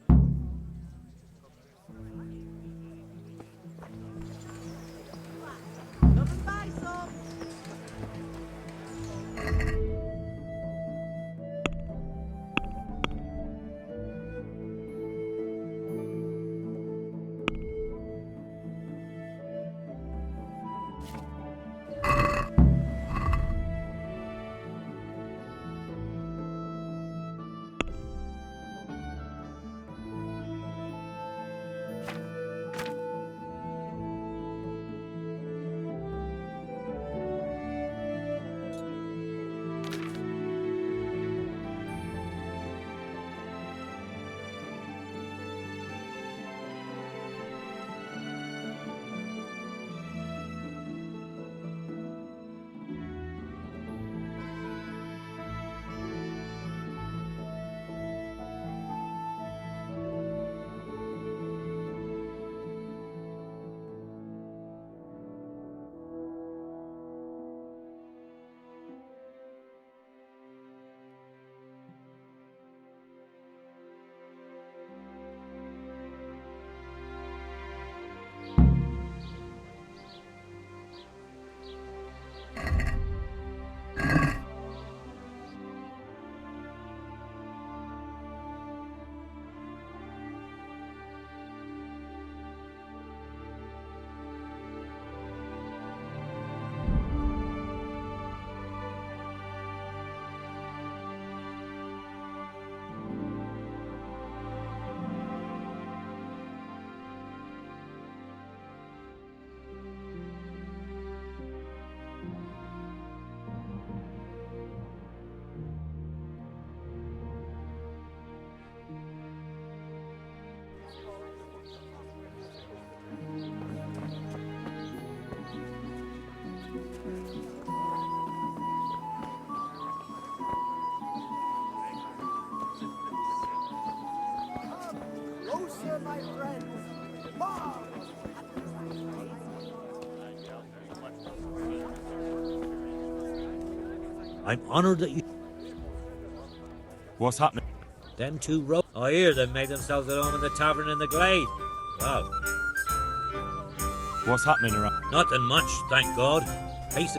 Closer, my friends. More. I'm honored that you... What's happening? Them two I hear they've made themselves at home in the tavern in the glade. Wow. What's happening around? Nothing much, thank God. Peace.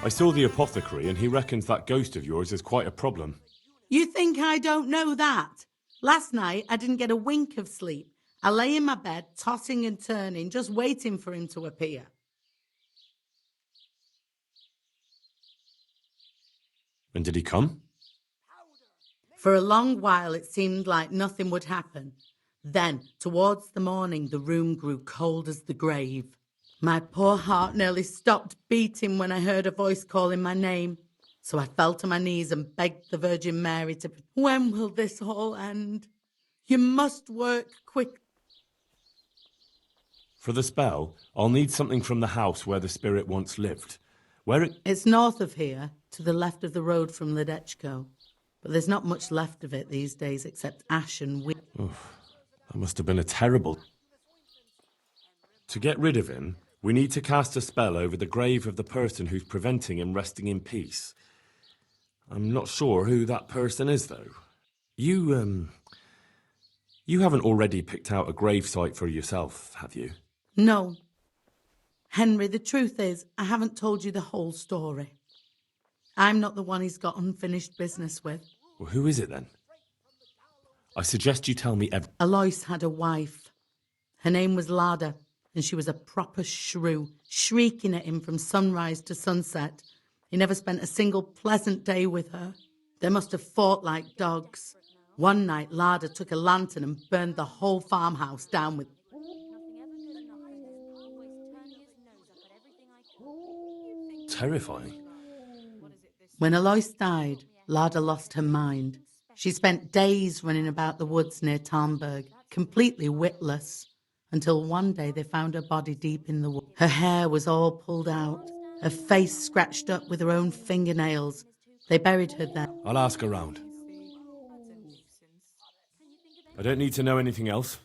I saw the apothecary and he reckons that ghost of yours is quite a problem. You think I don't know that? Last night I didn't get a wink of sleep. I lay in my bed, tossing and turning, just waiting for him to appear. And did he come? For a long while it seemed like nothing would happen. Then, towards the morning, the room grew cold as the grave. My poor heart nearly stopped beating when I heard a voice calling my name. So I fell to my knees and begged the Virgin Mary to... When will this all end? You must work quick. For the spell, I'll need something from the house where the spirit once lived. It's north of here, to the left of the road from Ledechko. But there's not much left of it these days except ash and wind. That must have been a terrible... To get rid of him, we need to cast a spell over the grave of the person who's preventing him resting in peace. I'm not sure who that person is, though. You haven't already picked out a gravesite for yourself, have you? No. Henry, the truth is, I haven't told you the whole story. I'm not the one he's got unfinished business with. Well, who is it, then? I suggest you tell me everything. Alois had a wife. Her name was Lada, and she was a proper shrew, shrieking at him from sunrise to sunset. He never spent a single pleasant day with her. They must have fought like dogs. One night, Lada took a lantern and burned the whole farmhouse down with... Terrifying. When Alois died, Lada lost her mind. She spent days running about the woods near Tarnberg, completely witless, until one day they found her body deep in the wood. Her hair was all pulled out, her face scratched up with her own fingernails. They buried her there. I'll ask around. I don't need to know anything else.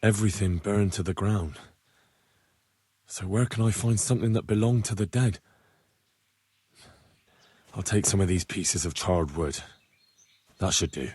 Everything burned to the ground. So where can I find something that belonged to the dead? I'll take some of these pieces of charred wood. That should do.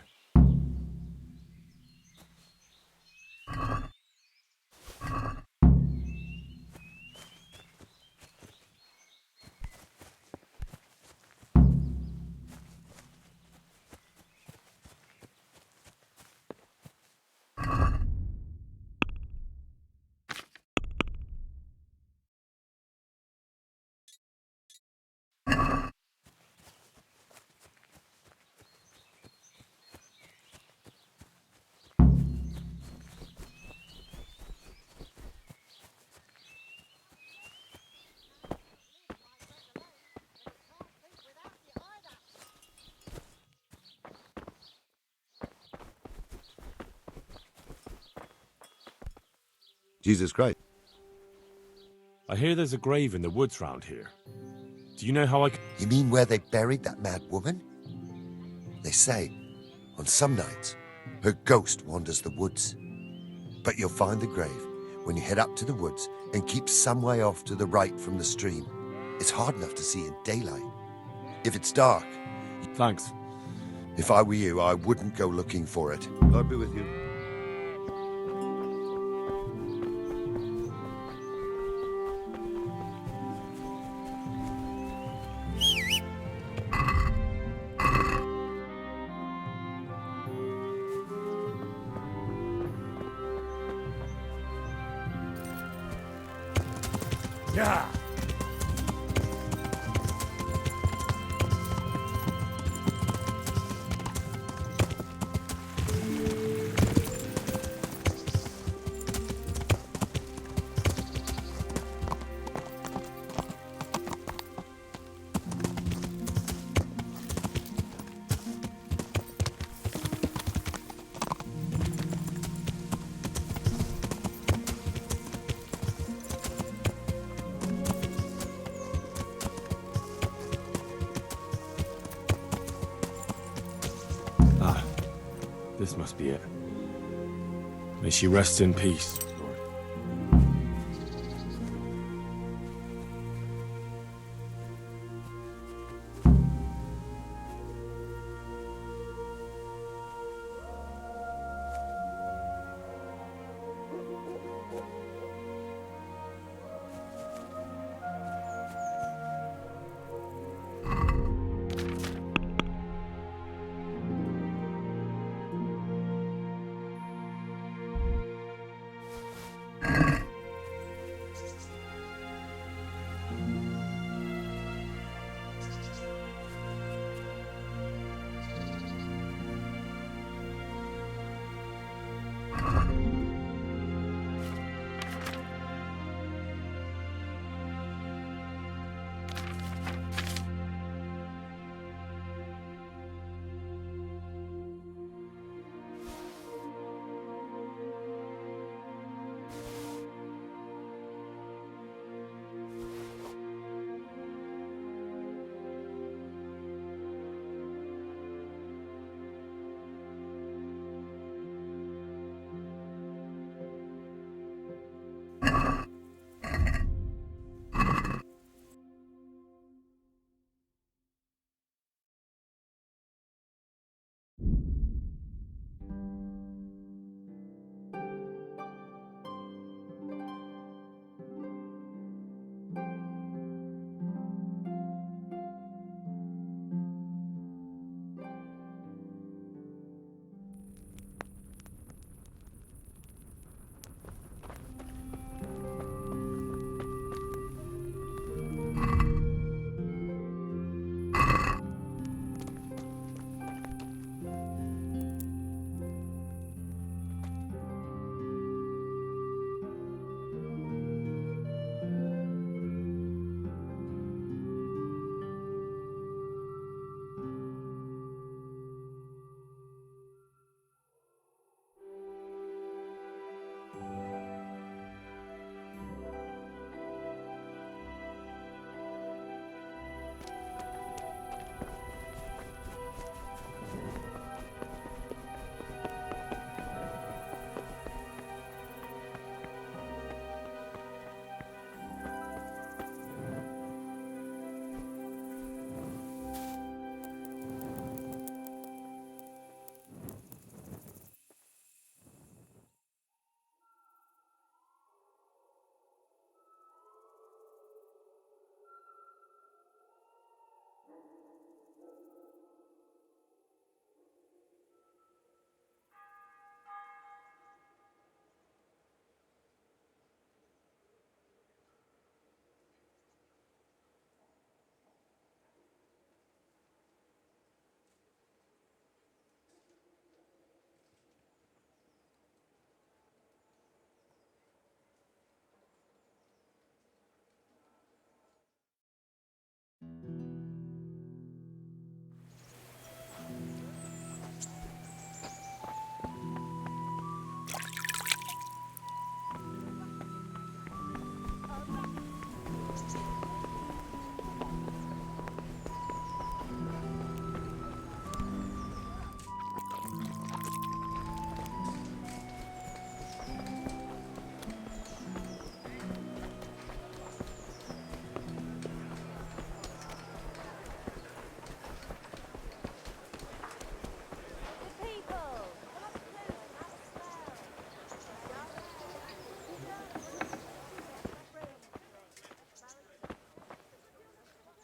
Jesus Christ. I hear there's a grave in the woods round here. Do you know how I... You mean where they buried that mad woman? They say, on some nights, her ghost wanders the woods. But you'll find the grave when you head up to the woods and keep some way off to the right from the stream. It's hard enough to see in daylight. If it's dark... Thanks. If I were you, I wouldn't go looking for it. God be with you. Yeah. This must be it. May she rest in peace, Lord.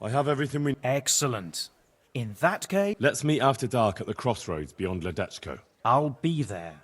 I have everything we... Excellent. In that case... Let's meet after dark at the crossroads beyond Ledechko. I'll be there.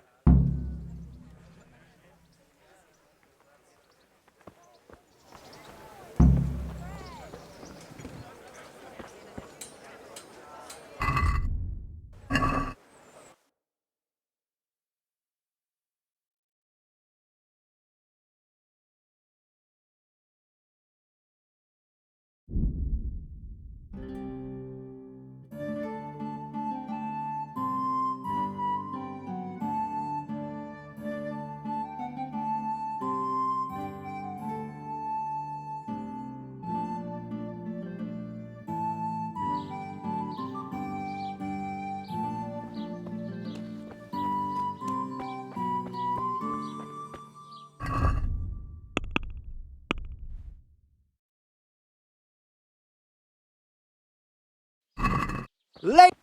Late.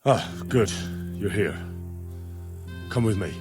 Ah, good. You're here. Come with me.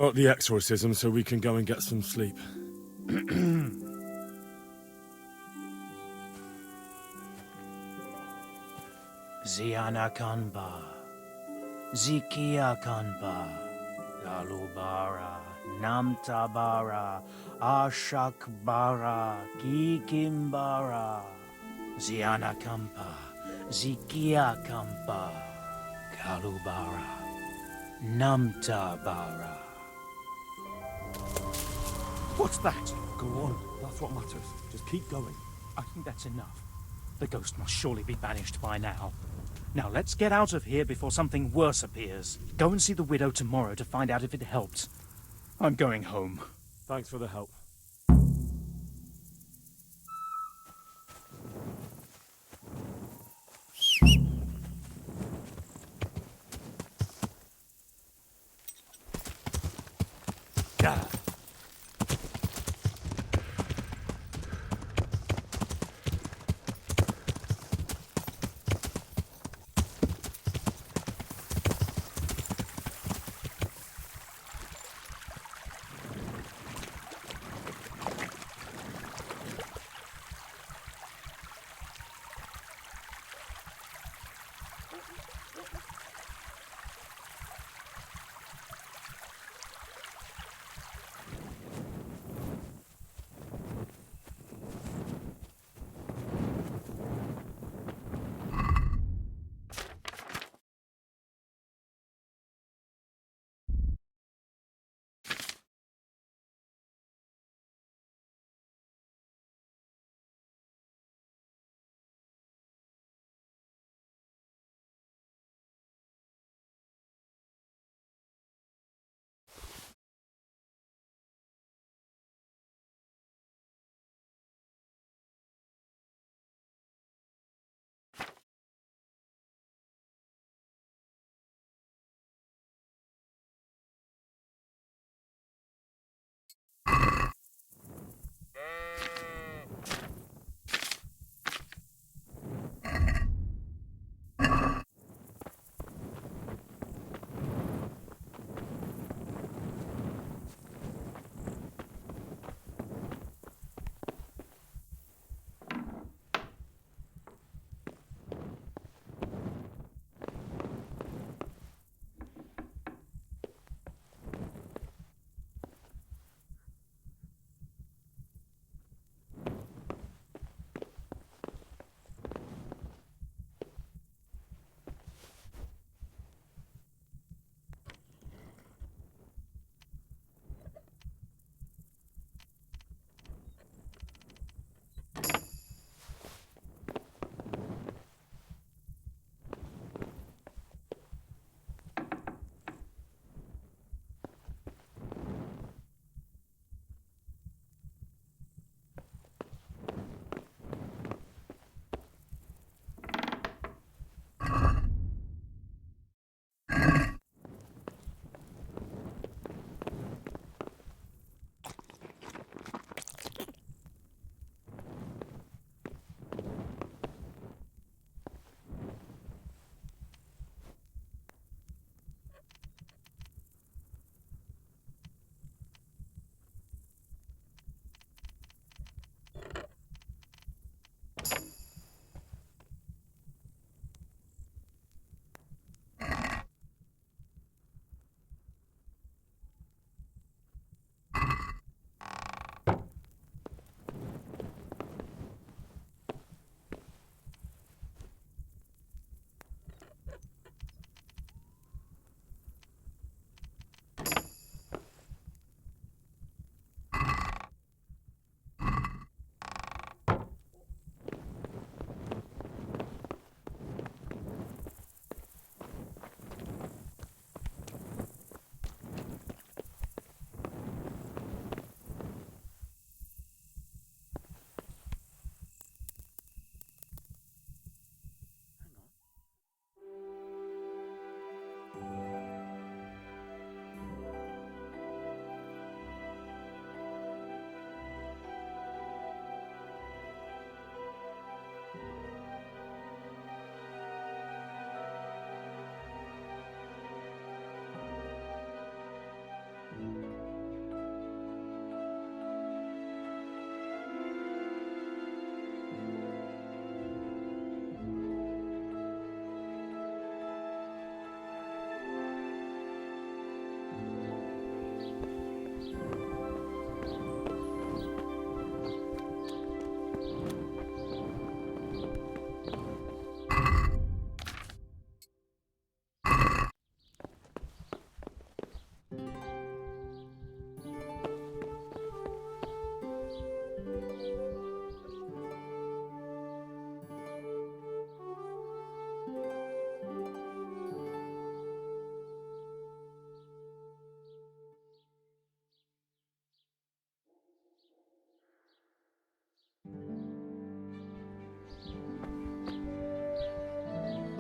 Start the exorcism so we can go and get some sleep. Ziana Kanba, Zikia Kanba, Galubara, Namtabara, Ashakbara, Kikimbara, Ziana Kampa, Zikia Kampa, Galubara, Namtabara. What's that? Go on. That's what matters. Just keep going. I think that's enough. The ghost must surely be banished by now. Now let's get out of here before something worse appears. Go and see the widow tomorrow to find out if it helped. I'm going home. Thanks for the help.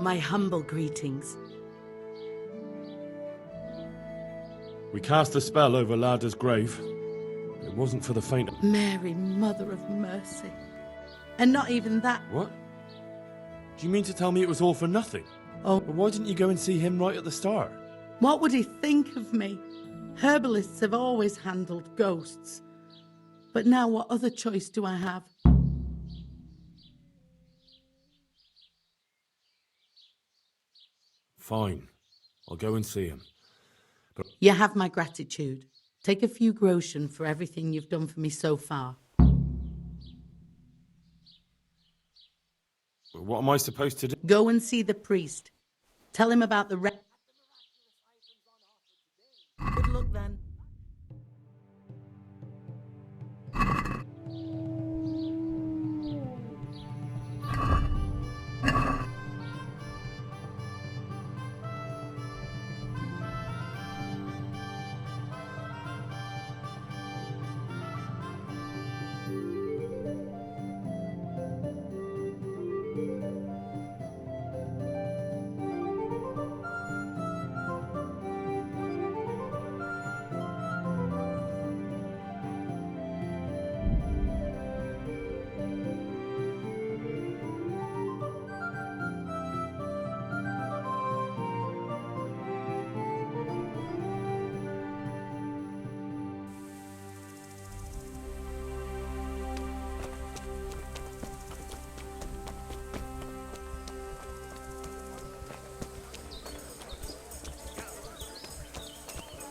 My humble greetings. We cast a spell over Lada's grave. It wasn't for the faint. Mary, Mother of Mercy. And not even that. What? Do you mean to tell me it was all for nothing? Oh. But why didn't you go and see him right at the start? What would he think of me? Herbalists have always handled ghosts. But now what other choice do I have? Fine. I'll go and see him. But You have my gratitude. Take a few groschen for everything you've done for me so far. what am I supposed to do? Go and see the priest. Tell him about the Good luck then.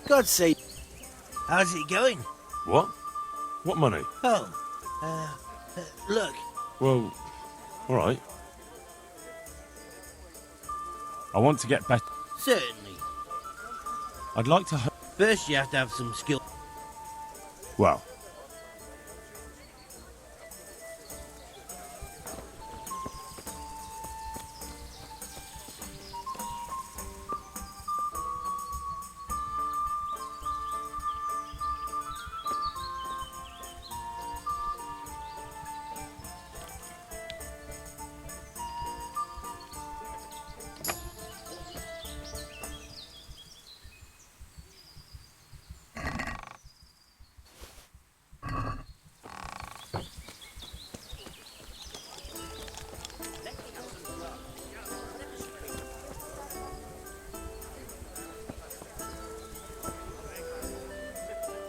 God's sake. How's it going? What? What money? Oh, look. Well, all right. I want to get better. Certainly. I'd like to... First you have to have some skill. Well...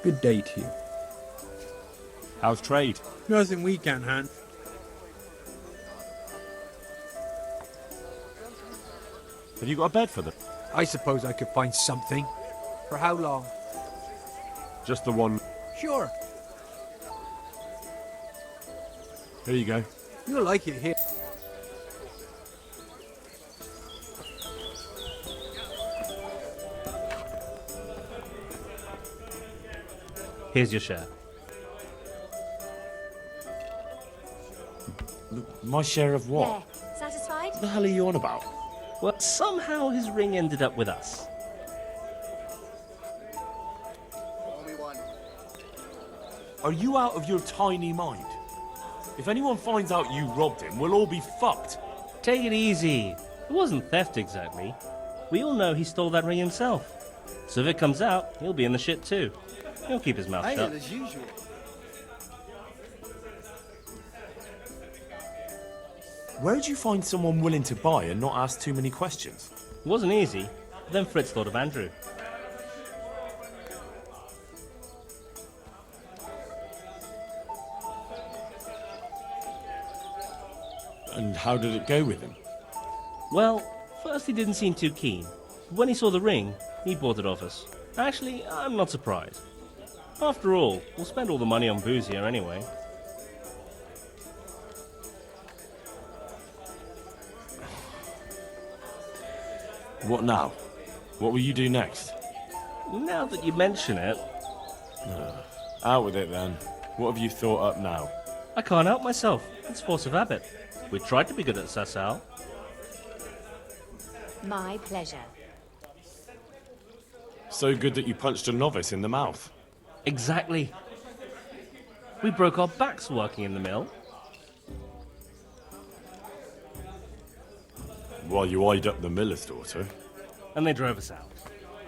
Good day to you. How's trade? Nothing we can't handle. Have you got a bed for them? I suppose I could find something. For how long? Just the one. Sure. Here you go. You'll like it here. Here's your share. My share of what? There. Satisfied? What the hell are you on about? Well, somehow his ring ended up with us. Are you out of your tiny mind? If anyone finds out you robbed him, we'll all be fucked. Take it easy. It wasn't theft exactly. We all know he stole that ring himself. So if it comes out, he'll be in the shit too. He'll keep his mouth shut. As usual. Where'd you find someone willing to buy and not ask too many questions? It wasn't easy. Then Fritz thought of Andrew. And how did it go with him? Well, first he didn't seem too keen. But when he saw the ring, he bought it off us. Actually, I'm not surprised. After all, we'll spend all the money on booze here anyway. What now? What will you do next? Now that you mention it... Out with it then. What have you thought up now? I can't help myself. It's force of habit. We tried to be good at Sasau. My pleasure. So good that you punched a novice in the mouth. Exactly. We broke our backs working in the mill. While you eyed up the miller's daughter. And they drove us out.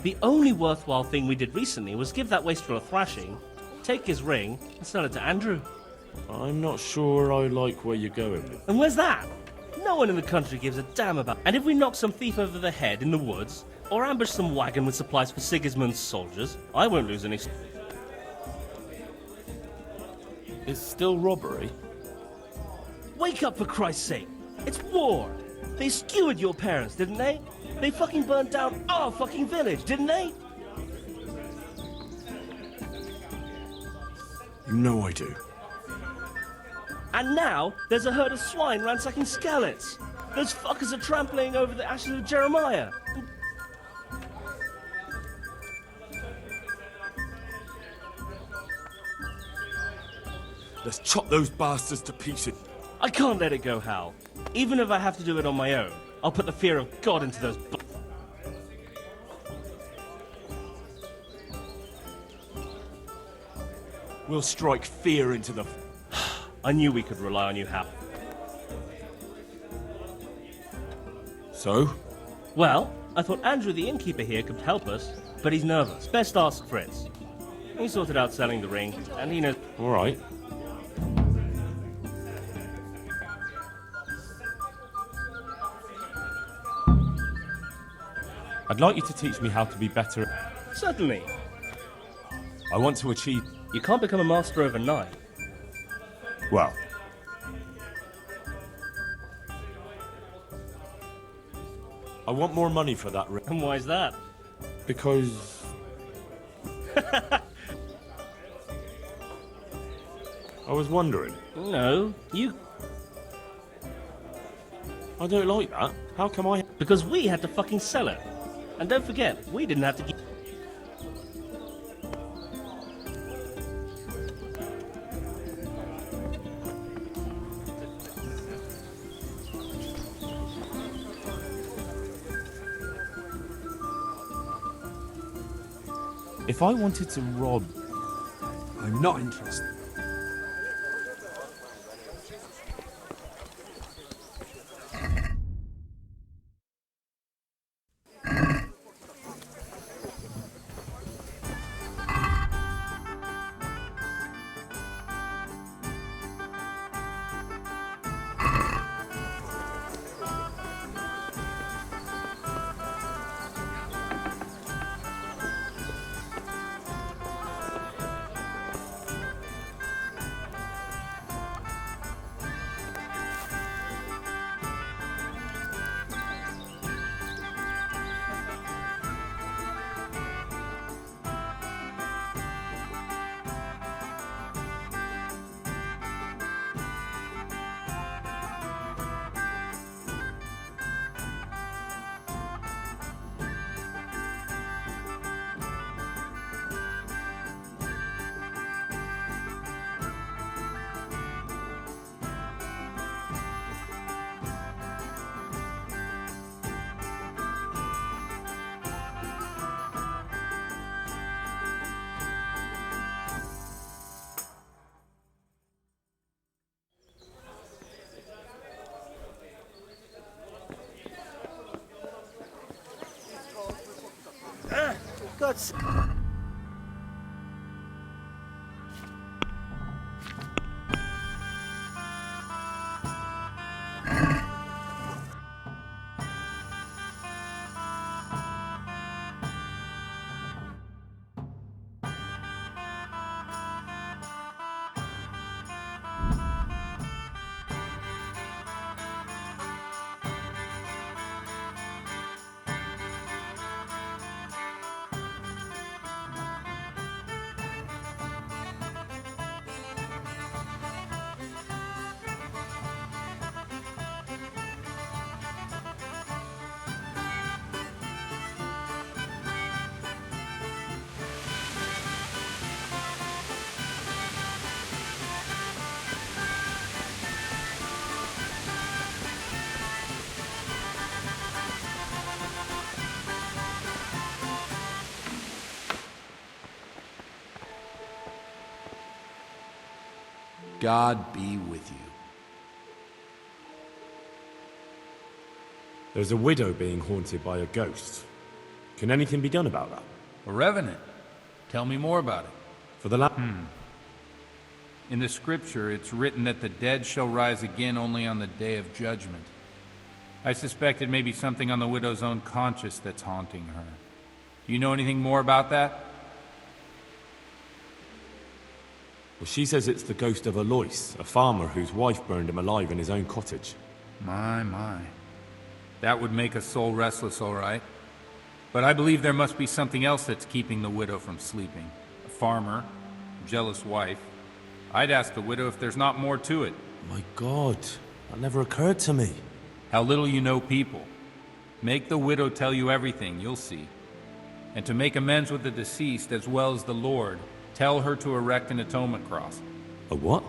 The only worthwhile thing we did recently was give that wastrel a thrashing, take his ring, and sell it to Andrew. I'm not sure I like where you're going with. And where's that? No one in the country gives a damn about. And if we knock some thief over the head in the woods, or ambush some wagon with supplies for Sigismund's soldiers, I won't lose any. It's still robbery. Wake up, for Christ's sake! It's war! They skewered your parents, didn't they? They fucking burnt down our fucking village, didn't they? You know I do. And now, there's a herd of swine ransacking Skalitz. Those fuckers are trampling over the ashes of Jeremiah. Let's chop those bastards to pieces. I can't let it go, Hal. Even if I have to do it on my own, I'll put the fear of God into those We'll strike fear into the... I knew we could rely on you, Hal. So? Well, I thought Andrew the innkeeper here could help us, but he's nervous. Best ask Fritz. He sorted out selling the ring, and he knows... All right. I'd like you to teach me how to be better. Certainly. I want to achieve... You can't become a master overnight. Well... I want more money for that ring. And why is that? Because... I was wondering. No, you... I don't like that. How come I... Because we had to fucking sell it. And don't forget, we didn't have to give... If I wanted to rob... I'm not interested. God's... God be with you. There's a widow being haunted by a ghost. Can anything be done about that? A revenant? Tell me more about it. For the In the scripture, it's written that the dead shall rise again only on the day of judgment. I suspect it may be something on the widow's own conscience that's haunting her. Do you know anything more about that? Well, she says it's the ghost of Alois, a farmer whose wife burned him alive in his own cottage. My. That would make a soul restless, all right. But I believe there must be something else that's keeping the widow from sleeping. A farmer, a jealous wife. I'd ask the widow if there's not more to it. My God, that never occurred to me. How little you know people. Make the widow tell you everything, you'll see. And to make amends with the deceased as well as the Lord, tell her to erect an atonement cross. A what?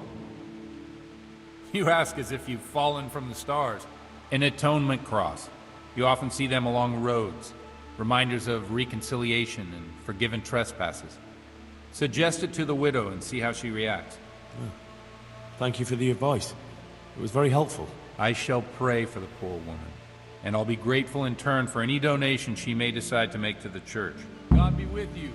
You ask as if you've fallen from the stars. An atonement cross. You often see them along roads. Reminders of reconciliation and forgiven trespasses. Suggest it to the widow and see how she reacts. Thank you for the advice. It was very helpful. I shall pray for the poor woman, and I'll be grateful in turn for any donation she may decide to make to the church. God be with you.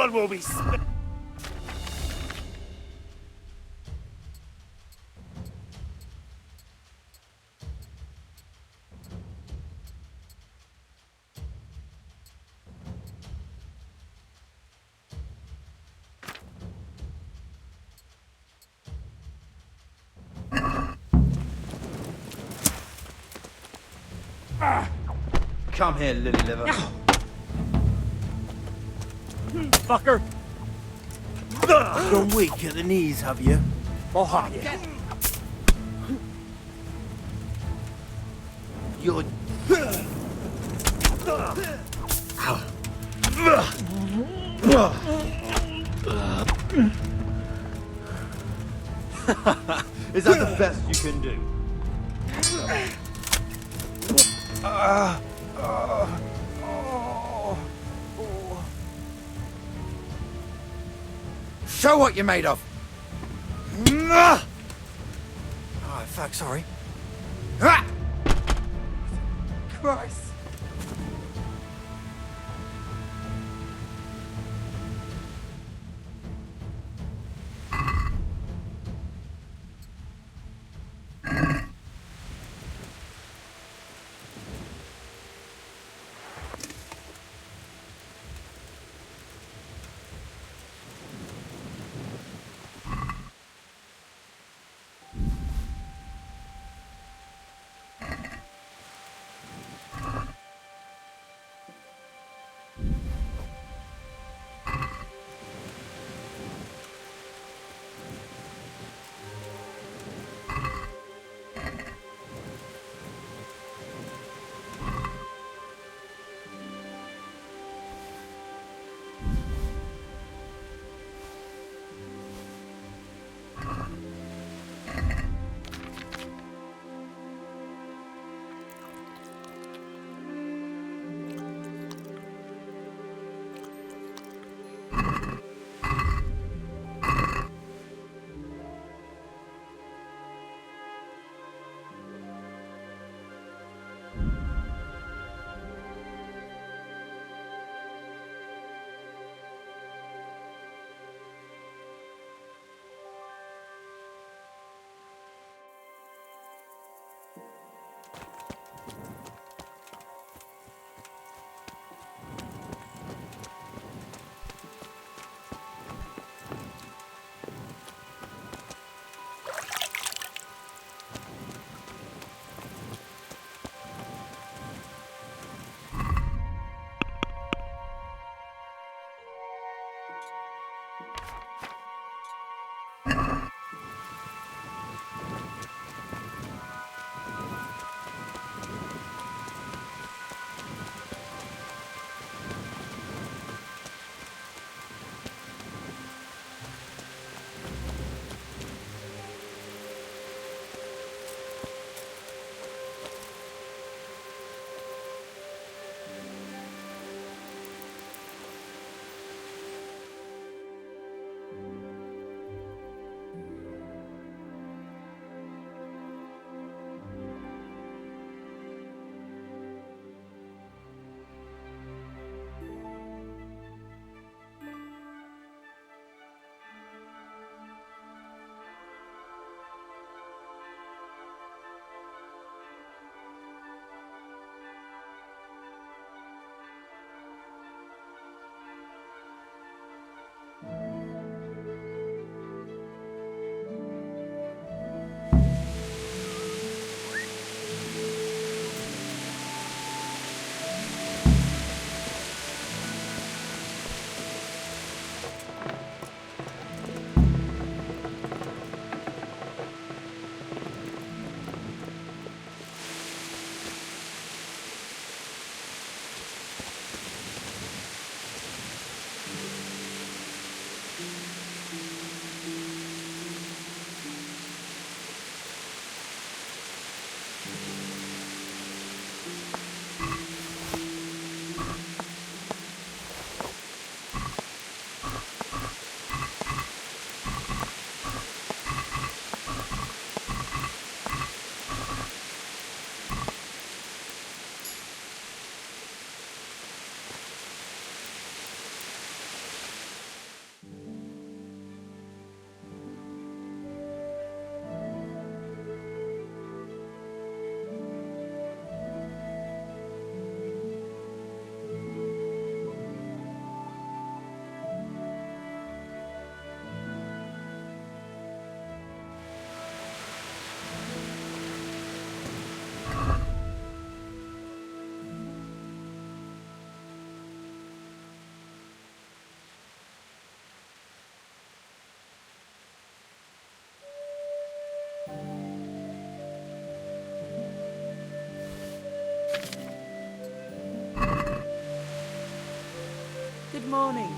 blood will be spilled. Come here, lily liver. Fucker! Gone weak at the knees, have you? Or have you? You're... Is that the best you can do? Show what you're made of! Oh, fuck, sorry. Christ! Good morning.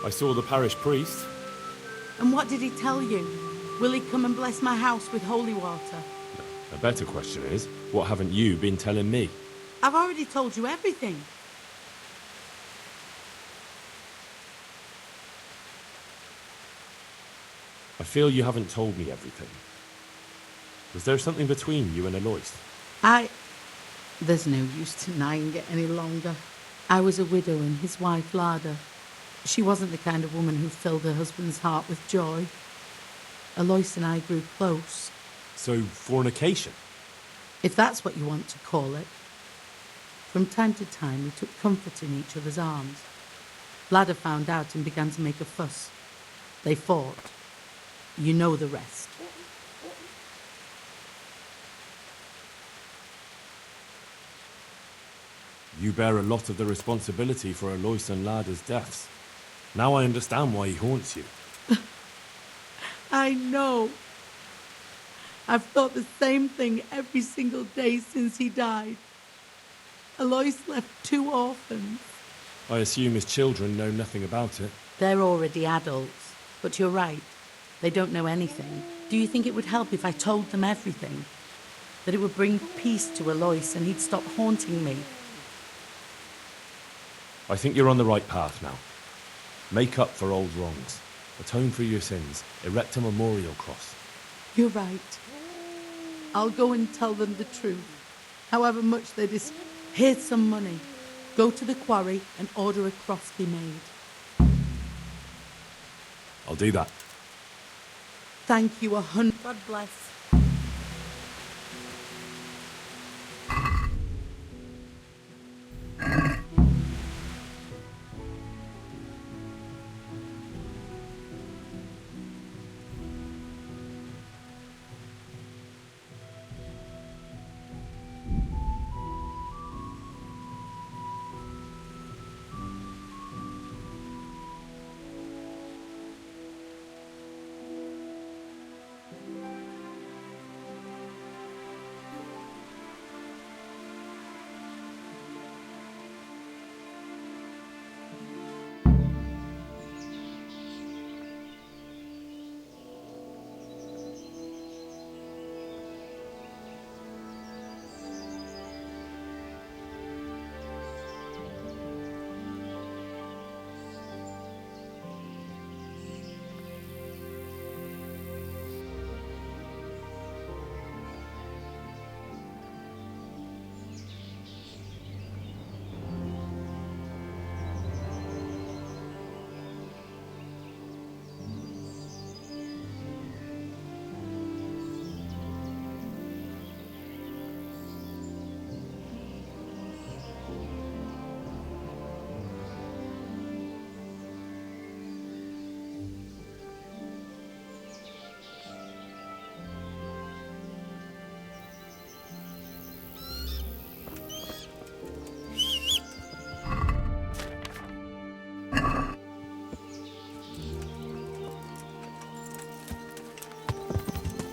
I saw the parish priest. And what did he tell you? Will he come and bless my house with holy water? A better question is, what haven't you been telling me? I've already told you everything. I feel you haven't told me everything. Was there something between you and Alois? There's no use denying it any longer. I was a widow and his wife Lada. She wasn't the kind of woman who filled her husband's heart with joy. Alois and I grew close. So, fornication? If that's what you want to call it. From time to time, we took comfort in each other's arms. Lada found out and began to make a fuss. They fought. You know the rest. You bear a lot of the responsibility for Alois and Lada's deaths. Now I understand why he haunts you. I know. I've thought the same thing every single day since he died. Alois left 2 orphans. I assume his children know nothing about it. They're already adults. But you're right. They don't know anything. Do you think it would help if I told them everything? That it would bring peace to Alois and he'd stop haunting me? I think you're on the right path now. Make up for old wrongs. Atone for your sins. Erect a memorial cross. You're right. I'll go and tell them the truth. However much they Here's some money. Go to the quarry and order a cross be made. I'll do that. Thank you 100. God bless.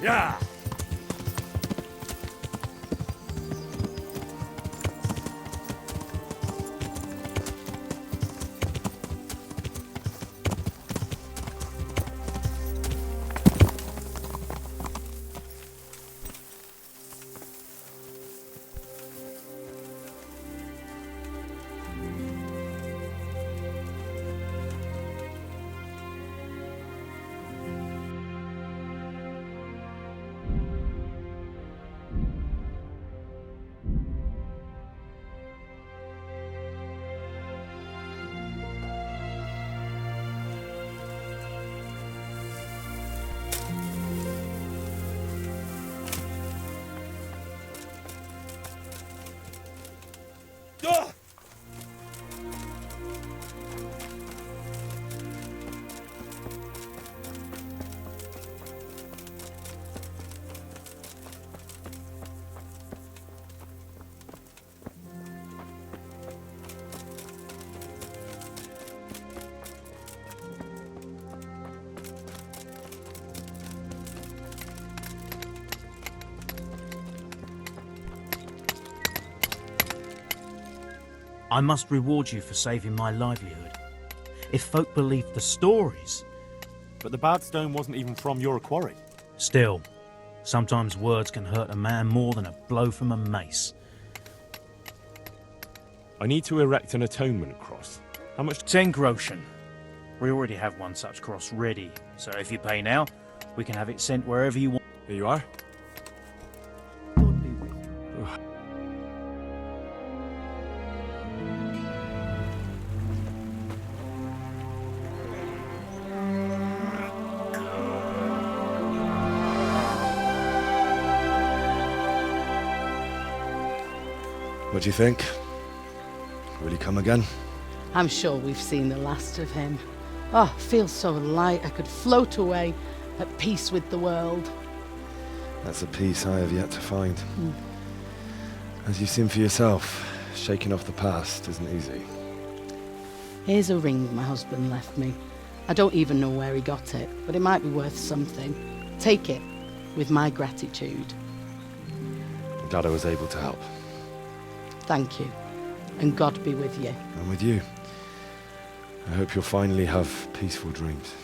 Yeah! I must reward you for saving my livelihood. If folk believed the stories... But the bad stone wasn't even from your quarry. Still, sometimes words can hurt a man more than a blow from a mace. I need to erect an atonement cross. How much? 10 groschen. We already have one such cross ready, so if you pay now, we can have it sent wherever you want. Here you are. What do you think? Will he come again? I'm sure we've seen the last of him. Oh, feels so light I could float away at peace with the world. That's a peace I have yet to find. As you've seen for yourself, shaking off the past isn't easy. Here's a ring my husband left me. I don't even know where he got it, but it might be worth something. Take it, with my gratitude. I'm glad I was able to help. Thank you, and God be with you. And with you. I hope you'll finally have peaceful dreams.